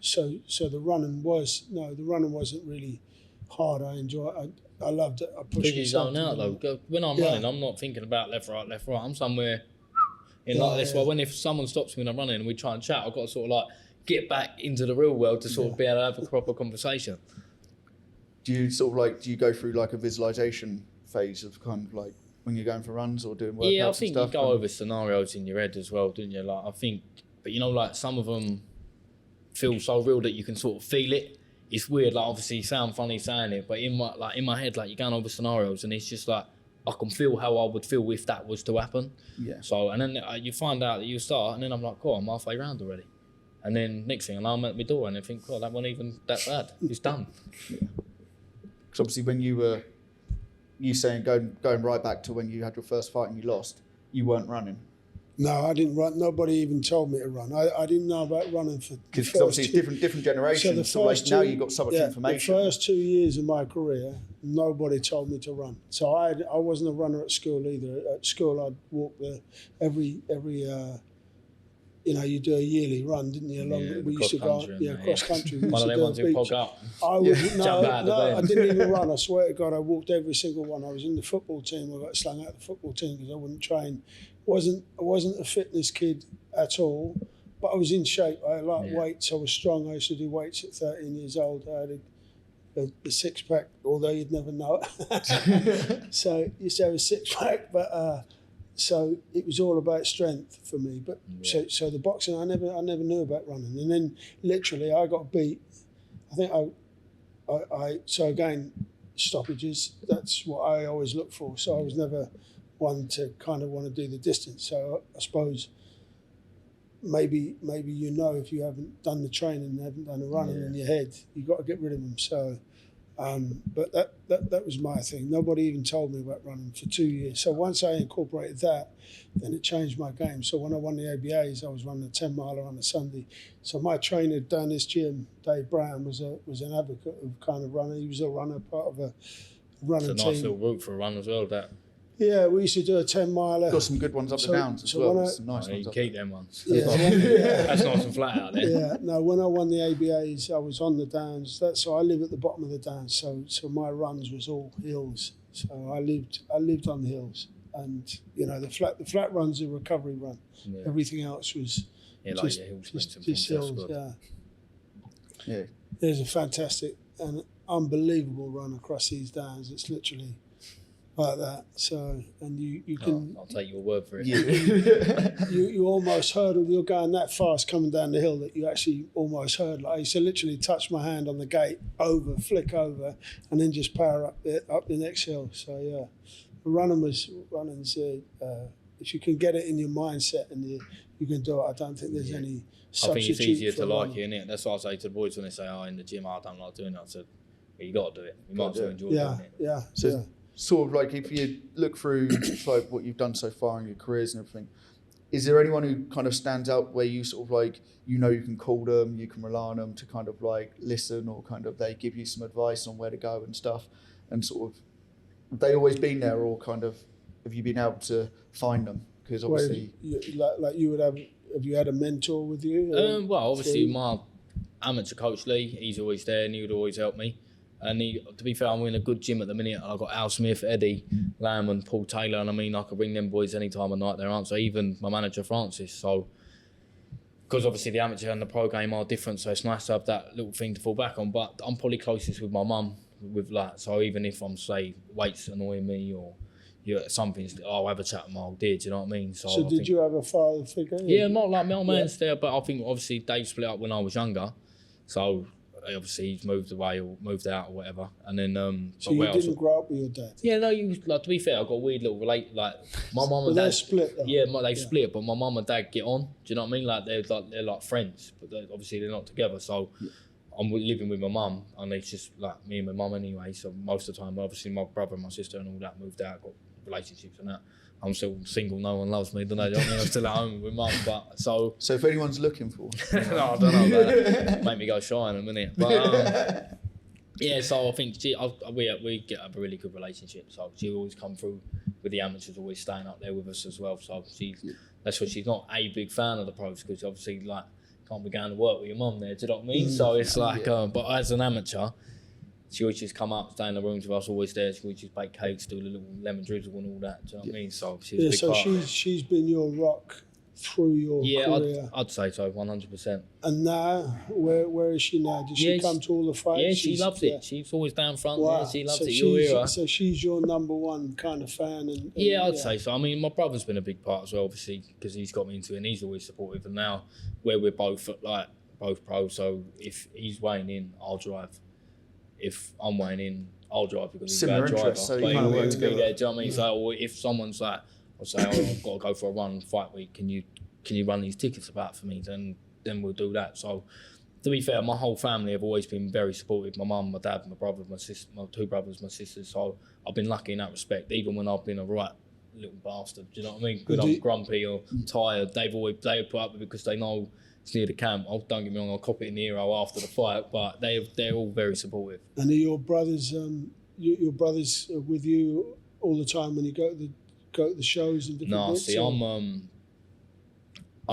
so the running wasn't really hard. I loved it. I pushed myself. You zone out though. When I'm running, I'm not thinking about left, right. I'm somewhere in like this. Well, if someone stops me when I'm running and we try and chat, I've got to sort of like get back into the real world to sort of be able to have a proper conversation. Do you go through like a visualization phase of kind of like when you're going for runs or doing workouts? Yeah, I think you go over scenarios in your head as well, don't you? Like I think, but like some of them feel so real that you can sort of feel it. It's weird, like obviously sound funny saying it, but in my head, like you're going over scenarios and it's just like I can feel how I would feel if that was to happen. Yeah. So and then you find out that you start, and then I'm like, cool, I'm halfway round already. And then next thing, and I'm at my door, and I think, that wasn't even that bad. It's done. Yeah. Because obviously, when you saying going right back to when you had your first fight and you lost, you weren't running. No, I didn't run. Nobody even told me to run. I didn't know about running for because obviously it's different generations. So now you've got so much information. The first 2 years of my career, nobody told me to run. So I wasn't a runner at school either. At school, I'd walk every you do a yearly run, didn't you? We used to go cross country. One of them ones who pog up. I didn't even run. I swear to God, I walked every single one. I was in the football team. I got slung out of the football team because I wouldn't train. I wasn't a fitness kid at all, but I was in shape. I liked weights. I was strong. I used to do weights at 13 years old. I had a six-pack, although you'd never know it. So I used to have a six-pack, but so it was all about strength for me. But so the boxing, I never knew about running. And then literally I got beat. I think so again, stoppages, that's what I always look for. So I was never one to kind of want to do the distance. So I suppose maybe if you haven't done the training and haven't done the running in your head, you've got to get rid of them. So, but that was my thing. Nobody even told me about running for 2 years. So once I incorporated that, then it changed my game. So when I won the ABAs, I was running a 10-miler on a Sunday. So my trainer down this gym, Dave Brown, was an advocate of kind of running. He was a runner, part of a running team. It's a nice little route for a run as well, that. Yeah, we used to do a 10-miler. Got some good ones up the downs as well. Some nice ones. You keep them ones. Yeah. That's nice and flat out there. Yeah, no, when I won the ABAs, I was on the downs. So I live at the bottom of the downs. So my runs was all hills. So I lived on the hills, and the flat run's a recovery run. Yeah. Everything else was like your hill sprints and just hills. Yeah. There's a fantastic and unbelievable run across these downs. It's literally. like that. So, and you can, I'll take your word for it. you almost hurdle. You're going that fast coming down the hill that you actually almost hurdle. I used to literally touch my hand on the gate, flick over, and then just power up the next hill. So yeah, running's if you can get it in your mindset and you can do it. I don't think there's any substitute. I think it's easier for to like running. it, innit? That's what I say to the boys when they say, in the gym, I don't like doing it. I said, well, you got to do it. You might as well enjoy doing it. Yeah. So sort of like if you look through like what you've done so far in your careers and everything, is there anyone who kind of stands out where you sort of like, you can call them, you can rely on them to kind of like listen, or kind of they give you some advice on where to go and stuff, and sort of, have they always been there, or kind of have you been able to find them? Because obviously, like you would have you had a mentor with you? Well, obviously my amateur coach Lee, he's always there and he would always help me. And to be fair, I'm in a good gym at the minute. I've got Al Smith, Eddie Lamb and Paul Taylor, and I mean, I could bring them boys any time of night there, aren't so even my manager Francis. So, because obviously the amateur and the pro game are different, so it's nice to have that little thing to fall back on. But I'm probably closest with my mum with that. So even if I'm, say, weights annoying me or something's, I'll have a chat with my old dear, do you know what I mean? So did you have a father figure? Yeah, not like my old man's there, but I think obviously Dave split up when I was younger. So obviously he's moved away or moved out or whatever. And then so you didn't grow up with your dad? Yeah, no, like, to be fair, I've got a weird little like my mum and dad. They split though. Yeah, they split, but my mum and dad get on. Do you know what I mean? Like they're like friends, but obviously they're not together. So I'm living with my mum, and it's just like me and my mum anyway. So most of the time, obviously my brother and my sister and all that moved out, got relationships and that. I'm still single, no one loves me, don't they? Do you know what I mean? I'm still at home with mum, but so if anyone's looking for no, I don't know about that. Make me go shy in a minute. But yeah, so I think we get a really good relationship. So she always come through with the amateurs, always staying up there with us as well. So that's why she's not a big fan of the pros, because obviously like can't be going to work with your mum there, do you know what I mean? So it's like but as an amateur, she always just come up, stay in the rooms with us, always there. She always just bake cakes, do a little lemon drizzle and all that. Do you know what I mean? So she's a big part of it. She's been your rock through your career. I'd say so, 100%. And now, where is she now? Did she come to all the fights? Yeah, she loves it. She's always down front. Wow. Yeah, she loves it. So she's your number one kind of fan. And I'd say so. I mean, my brother's been a big part as well, obviously, because he's got me into it and he's always supportive. And now, where we're both pros, so if he's weighing in, I'll drive. If I'm weighing in, I'll drive because he's a bad driver. So but he'll be there, do you know what I mean? Yeah. So or if someone's like, I'll say, I've got to go for a run fight week, can you run these tickets about for me? Then we'll do that. So to be fair, my whole family have always been very supportive. My mum, my dad, my brother, my sister, my two brothers, my sisters. So I've been lucky in that respect. Even when I've been a right little bastard, do you know what I mean? Good, I'm grumpy or tired. They put up with it because they know it's near the camp. Don't get me wrong, I'll cop it in the ear after the fight, but they're all very supportive. And are your brothers your brothers are with you all the time when you go to the shows and different bits? See, I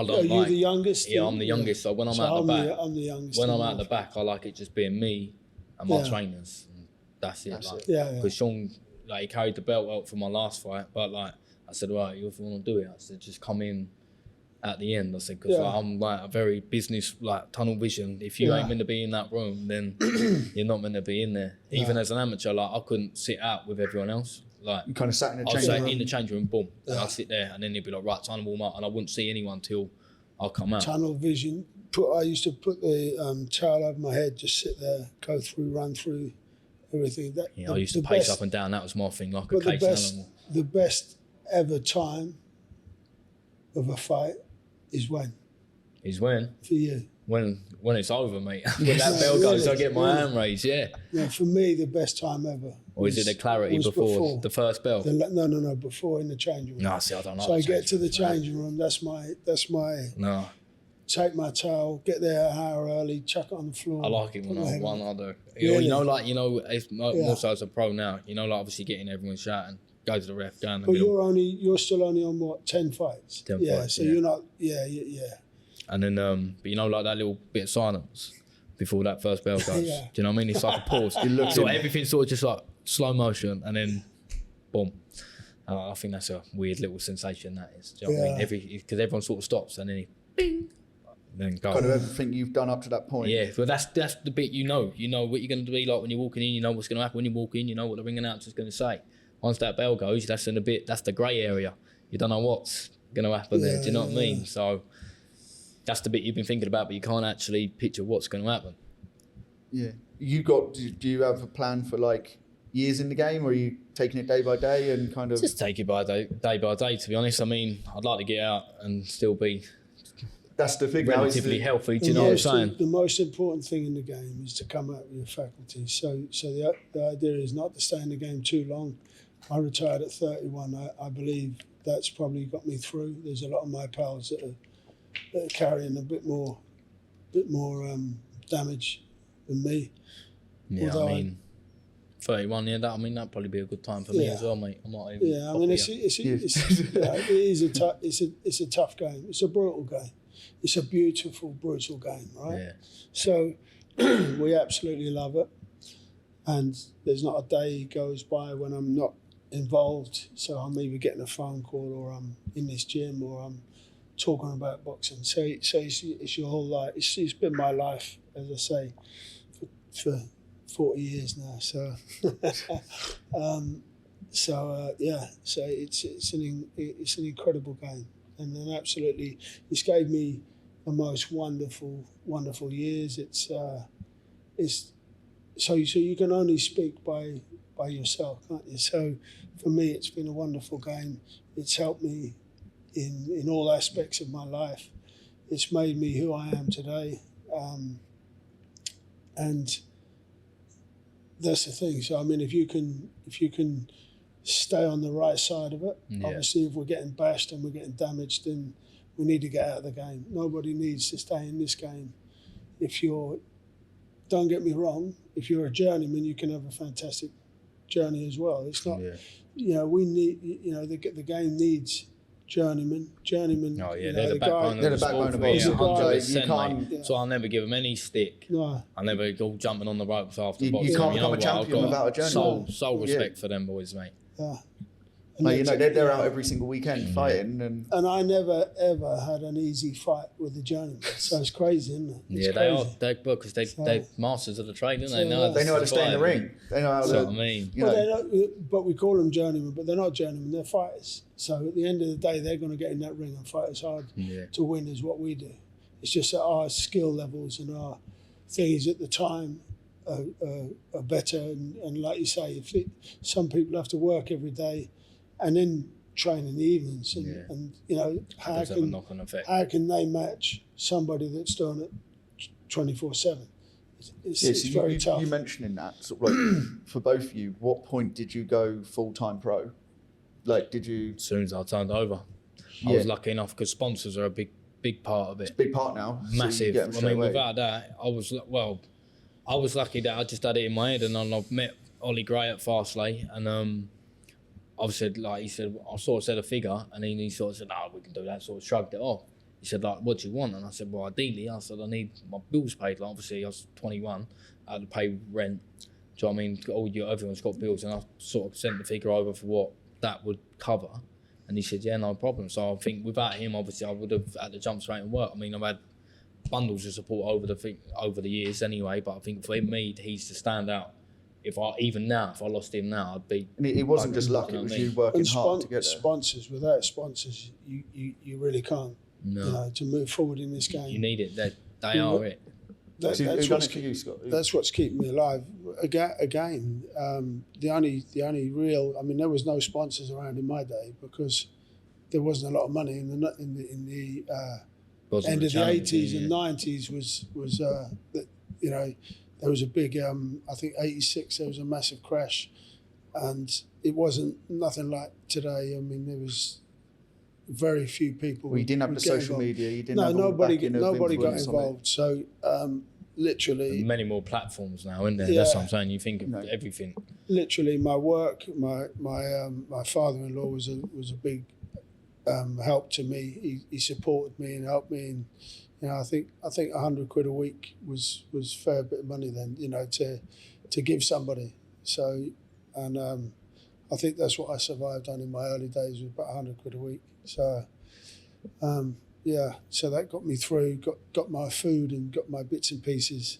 don't Are you like, the youngest? Yeah, I'm the youngest. So when I'm out the back, I'm the youngest. When I'm out the back, I like it just being me and my trainers. And that's it. Because Sean, like, he carried the belt out for my last fight, but like I said, right, if you want to do it, I said just come in at the end. I said because I'm like a very business, like tunnel vision. If you ain't meant to be in that room, then you're not meant to be in there. Even as an amateur, like I couldn't sit out with everyone else. Like you kind of sat in the I'd change room. in the change room, boom, and I'd sit there, and then they'd be like, right, time to warm up, and I wouldn't see anyone till I come out. Tunnel vision. I used to put the towel over my head, just sit there, run through everything. I used to pace up and down. That was my thing, like a caged animal. The best ever time of a fight is when? For you? When it's over, mate. When that bell goes, I get my hand raised, yeah. For me, the best time ever. Or is it the clarity before the first bell? No, before in the changing room. No, see, I don't know. So I get to the changing room, that's my No. Take my towel, get there an hour early, chuck it on the floor. I like it when I won, I do. Really? It's more so as a pro now, like obviously getting everyone shouting, go to the ref, go in the but middle. You're still only on what, 10 fights? 10 fights, so you're not, yeah. And then, but like that little bit of silence before that first bell goes. Do you know what I mean? It's like a pause. So everything's sort of just like slow motion, and then, boom. I think that's a weird little sensation that is. Do you know what I mean? Because everyone sort of stops, and then bing, then go. Kind of everything you've done up to that point. Yeah, but that's the bit you know. You know what you're going to be like when you're walking in. You know what's going to happen when you walk in. You know what the ring announcer's going to say. once that bell goes, that's the grey area. You don't know what's going to happen there. Do you know what I mean? So that's the bit you've been thinking about, but you can't actually picture what's going to happen. Yeah. Do you have a plan for like years in the game, or are you taking it day by day and kind of? Just take it day by day, to be honest. I mean, I'd like to get out and still be that's the thing. relatively healthy. Do you know what I'm saying? The most important thing in the game is to come out with your faculties. So the idea is not to stay in the game too long. I retired at 31. I believe that's probably got me through. There's a lot of my pals that are carrying a bit more damage than me. Yeah, Although I mean, 31. Yeah, that'd probably be a good time for me as well, mate. I might even. Yeah, I mean, it's a tough game. It's a brutal game. It's a beautiful, brutal game, right? Yeah. So we absolutely love it, and there's not a day goes by when I'm not involved. So I'm either getting a phone call, or I'm in this gym, or I'm talking about boxing. So it's your whole life. It's been my life, as I say, for 40 years now. So So it's an incredible game, and then absolutely, it's gave me the most wonderful years. It's so you can only speak by yourself, can't you? So for me, it's been a wonderful game. It's helped me in all aspects of my life. It's made me who I am today, and that's the thing. So I mean, if you can stay on the right side of it, obviously, if we're getting bashed and we're getting damaged, then we need to get out of the game. Nobody needs to stay in this game. Don't get me wrong, if you're a journeyman, you can have a fantastic journey as well. It's not, we need, the game needs journeymen. Oh yeah, they're the backbone of the sport for me. 100%, mate. So I'll never give them any stick. No. I'll never go jumping on the ropes after boxing. You can't become a champion without a journeyman. Sole respect for them boys, mate. Yeah. Like, they're out every single weekend fighting, and I never ever had an easy fight with the journeyman. So it's crazy, isn't it? It's crazy. They're because they're masters of the trade, don't they? They know how to stay in the ring. They know how to. That's what I mean. But we call them journeymen, but they're not journeymen. They're fighters. So at the end of the day, they're going to get in that ring and fight as hard to win as what we do. It's just that our skill levels and our things at the time are better. And like you say, some people have to work every day and then train in the evenings, and how can they match somebody that's doing it 24/7? It's very tough. You mentioning that, sort of like, for both of you, what point did you go full-time pro? Like, did you? As soon as I turned over, I was lucky enough because sponsors are a big part of it. It's a big part now. Massive. So I mean, without that, I was lucky that I just had it in my head, and I met Ollie Gray at Fastlane, and obviously, like he said, I sort of said a figure, and then he sort of said, "No, we can do that." Sort of shrugged it off. He said, "Like, what do you want?" And I said, "Well, ideally, I need my bills paid." Like, obviously, I was 21, I had to pay rent. Do you know what I mean? Everyone's got bills, and I sort of sent the figure over for what that would cover. And he said, "Yeah, no problem." So I think without him, obviously, I would have had to jump straight and work. I mean, I've had bundles of support over the years anyway, but I think for me, he's the standout. If I lost him now, I'd be. And it wasn't just luck; it was you working hard to get there. Sponsors, without sponsors, you really can't. No. To move forward in this game, you need it. They are it. That's what's keeping me alive. Again, the only real. I mean, there was no sponsors around in my day because there wasn't a lot of money in the end of the 80s and 90s. Was there was a big, I think 86, there was a massive crash, and it wasn't nothing like today. I mean, there was very few people. Well, you didn't have the social media, you didn't have nobody got involved. So literally. Many more platforms now, isn't there? That's what I'm saying. You think of everything. Literally, my work, my father-in-law was a big help to me. He supported me and helped me, and I think £100 a week was a fair bit of money then, to give somebody. So, and I think that's what I survived on in my early days, was about £100 a week. So, so that got me through, got my food and got my bits and pieces,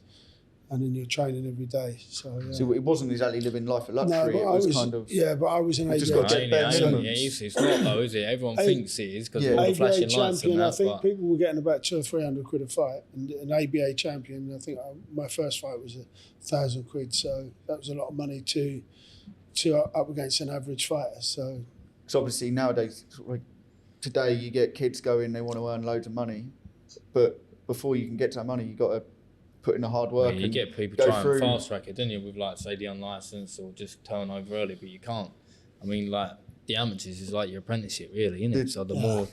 and then you're training every day. So yeah. So it wasn't exactly living life of luxury. but it was kind of... Yeah, but I was an just ABA. got to get bare minimums. It's not though, is it? Everyone thinks it is because of all the ABA flashing lights and champion, that. I think But people were getting about £200-300 a fight, and an ABA champion, I think my first fight was £1,000, so that was a lot of money to up against an average fighter. So obviously nowadays, like, today you get kids going, they want to earn loads of money, but before you can get to that money, you got to put in the hard work. you get people trying to fast track it, don't you? With like say the unlicensed or just turn over early, but you can't. I mean, like the amateurs is like your apprenticeship, really, isn't it? So the more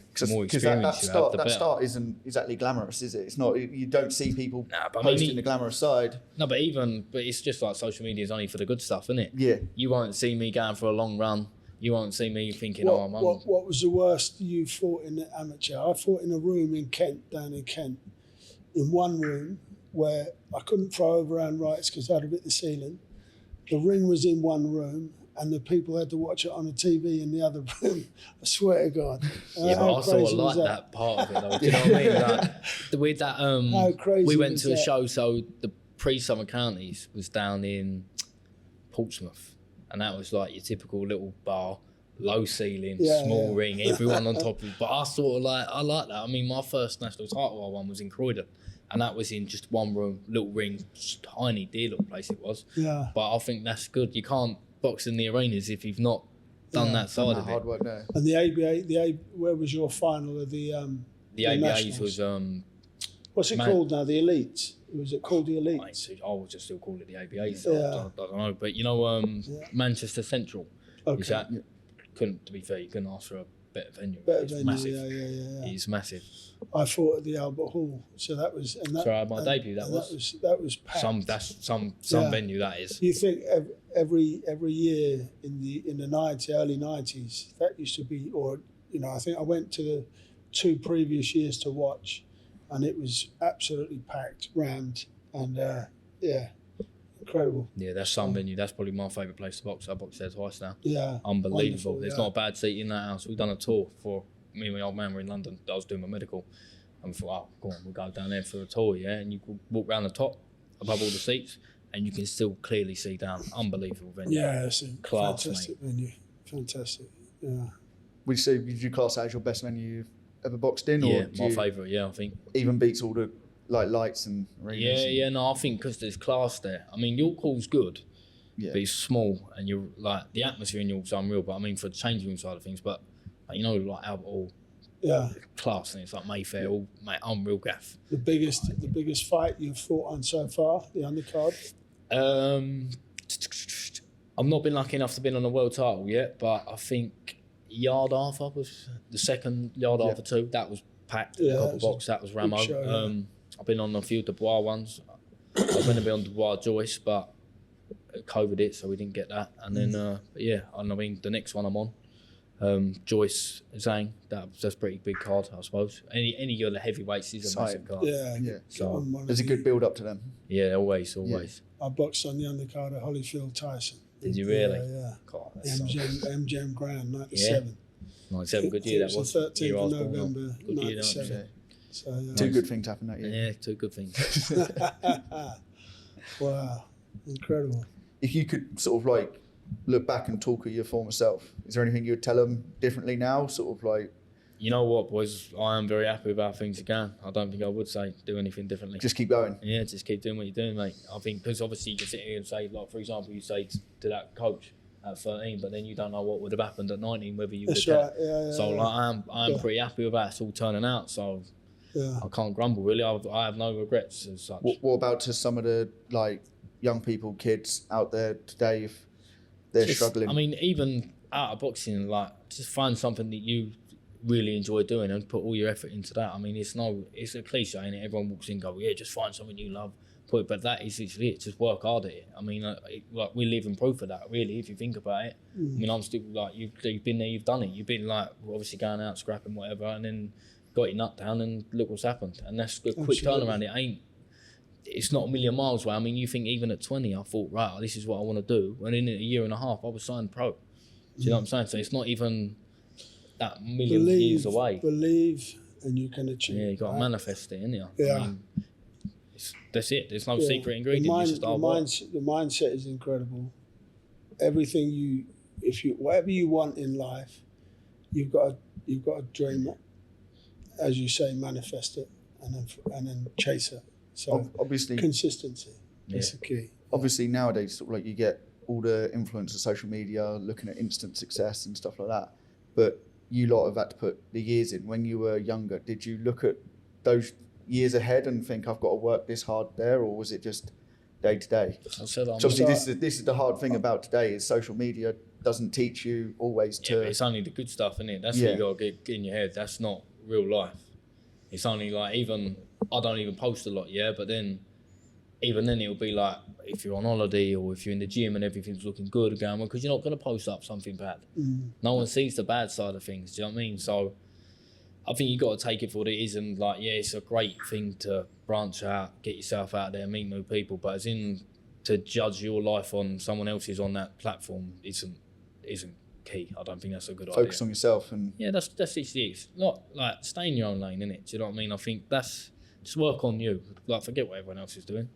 experience you have, the better. That start isn't exactly glamorous, is it? It's not. You don't see people posting the glamorous side. No, but it's just like social media is only for the good stuff, isn't it? Yeah. You won't see me going for a long run. You won't see me thinking, what was the worst you fought in the amateur? I fought in a room in Kent, down in Kent, in one room where I couldn't throw overhand rights because I'd have hit the ceiling. The ring was in one room and the people had to watch it on a TV in the other room. I swear to God. Yeah, but I sort of like that part of it though. Do you know what I mean? Like, with that, how crazy we went was to a that? show, so the pre-Summer Counties was down in Portsmouth, and that was like your typical little bar, low ceiling, small ring, everyone on top of it. But I like that. I mean, my first national title I won was in Croydon, and that was in just one room, little ring, tiny dear little place it was. Yeah. But I think that's good. You can't box in the arenas if you've not done that side of hard it. work there. And the ABA, where was your final of the ABAs nationals? was What's it called now? The Elites? Was it called the Elites? I would just still call it the ABAs. So I don't know, but you know, Manchester Central. Okay. Is that couldn't? To be fair, you couldn't ask for a better venue. Better It's venue, massive. yeah. It's massive. I fought at the Albert Hall, so that was. And that, So I had my debut. That was packed. Some venue that is. You think every year in the early 90s, that used to be, or I think I went to the 2 previous years to watch, and it was absolutely packed, rammed, and incredible. Yeah, that's some venue. That's probably my favourite place to box. I boxed there twice now. Yeah, unbelievable. There's yeah. not a bad seat in that house. We've done a tour for me and my old man were in London. I was doing my medical, and we thought, go on, we'll go down there for a tour, yeah. And you could walk around the top, above all the seats, and you can still clearly see down. Unbelievable venue. Yeah, it's a class, fantastic venue. Fantastic. Yeah. Would you class that as your best venue you've ever boxed in? Yeah, or my favourite. Yeah, I think. Even beats all the lights and arenas. Yeah. No, I think because there's class there. I mean, York Hall's good, but it's small, and you're like the atmosphere in York's unreal. But I mean, for the changing room side of things, but like Albert Hall. Yeah, class, and it's like Mayfair, all unreal gaff. The biggest fight you've fought on so far, the undercard. I've not been lucky enough to be on a world title yet, but I think Yard Arthur was the second Yard Arthur 2. That was packed. Copper box. That was Ramo. Show, I've been on a few Dubois ones. I was going to be on Dubois Joyce, but COVID hit, so we didn't get that. And then and I mean the next one I'm on. Joyce Zhang, that's a pretty big card, I suppose. Any of the heavyweights is a massive card. Yeah. So there's a good build up to them. Yeah, always. Yeah. I boxed on the undercard of Holyfield Tyson. Did you really? Yeah. God, MGM Grand, 97. 97, good year that was. 13th of November, 97. So, two good things happened that year. Yeah, 2 good things. Wow, incredible. If you could sort of look back and talk of your former self, is there anything you would tell them differently now? Sort of you know what, boys? I am very happy with how things are going. I don't think I would say do anything differently. Just keep going. Yeah, just keep doing what you're doing, mate. I think because obviously you can sit here and say, like for example, you say to that coach at 13, but then you don't know what would have happened at 19, whether you would have. Right. Yeah, so I'm pretty happy with how it's all turning out. So I can't grumble really. I have no regrets as such. What about to some of the young people, kids out there today, if they're struggling? I mean, even out of boxing, just find something that you really enjoy doing and put all your effort into that. I mean, it's a cliche, and everyone walks in and go, yeah, just find something you love. But that is literally it. Just work hard at it. I mean, we live in proof of that, really, if you think about it. I mean, I'm still you've been there, you've done it. You've been obviously going out, scrapping, whatever, and then got your nut down and look what's happened. And that's a quick turnaround. It's not a million miles away. I mean, you think even at 20, I thought, right, this is what I want to do. And in a year and a half, I was signed pro. Do you know what I'm saying? So it's not even that million years away. Believe, and you can achieve. Yeah, you got to manifest it, innit? Yeah. I mean, that's it. There's no Yeah. secret ingredient. It's just hard work. The mindset is incredible. Everything whatever you want in life, you've got to dream it, as you say, manifest it, and then chase it. So Obviously, consistency is the key. obviously nowadays, sort of like you get all the influence of social media, looking at instant success and stuff like that. But you lot have had to put the years in. When you were younger, did you look at those years ahead and think, I've got to work this hard there, or was it just day to day? I said, So obviously, this is the hard thing about today is social media doesn't teach you always to. but it's only the good stuff, isn't it? That's what you got to get in your head. That's not real life. It's only like, even I don't even post a lot, but then even then it'll be like, if you're on holiday or if you're in the gym and everything's looking good, going, well, because you're not going to post up something bad. No one sees the bad side of things. Do you know what I mean? So I think you got to take it for what it is, and like, it's a great thing to branch out, get yourself out there, meet new people. But as in, to judge your life on someone else's on that platform isn't key. I don't think that's a good idea. Focus on yourself and that's it. It's not like, stay in your own lane, innit? Do you know what I mean? I think that's just work on you. Like, forget what everyone else is doing.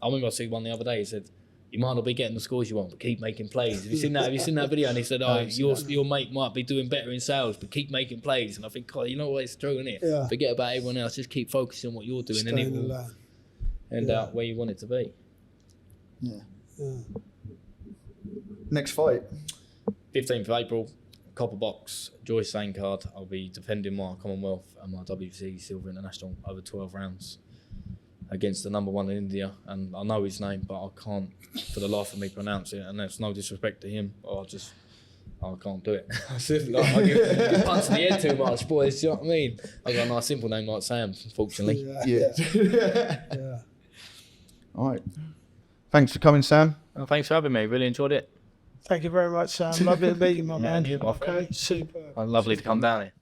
I remember I see one the other day. He said, "You might not be getting the scores you want, but keep making plays." Have you seen that? Have you seen that video? And he said, "Oh, your mate might be doing better in sales, but keep making plays." And I think, you know what? It's true, innit? Yeah. Forget about everyone else. Just keep focusing on what you're doing, and it will end up where you want it to be. yeah. Next fight. 15th of April, Copper Box, Joyce Sane card. I'll be defending my Commonwealth and my WBC Silver International over 12 rounds against the number one in India. And I know his name, but I can't for the life of me pronounce it. And that's no disrespect to him. I can't do it. I get punched in the head too much, boys. Do you know what I mean? I got a nice simple name like Sam, fortunately. Yeah. All right. Thanks for coming, Sam. Well, thanks for having me. Really enjoyed it. Thank you very much, Sam. Lovely to meet you, my man. you're my friend. Okay, super. Lovely to come down here.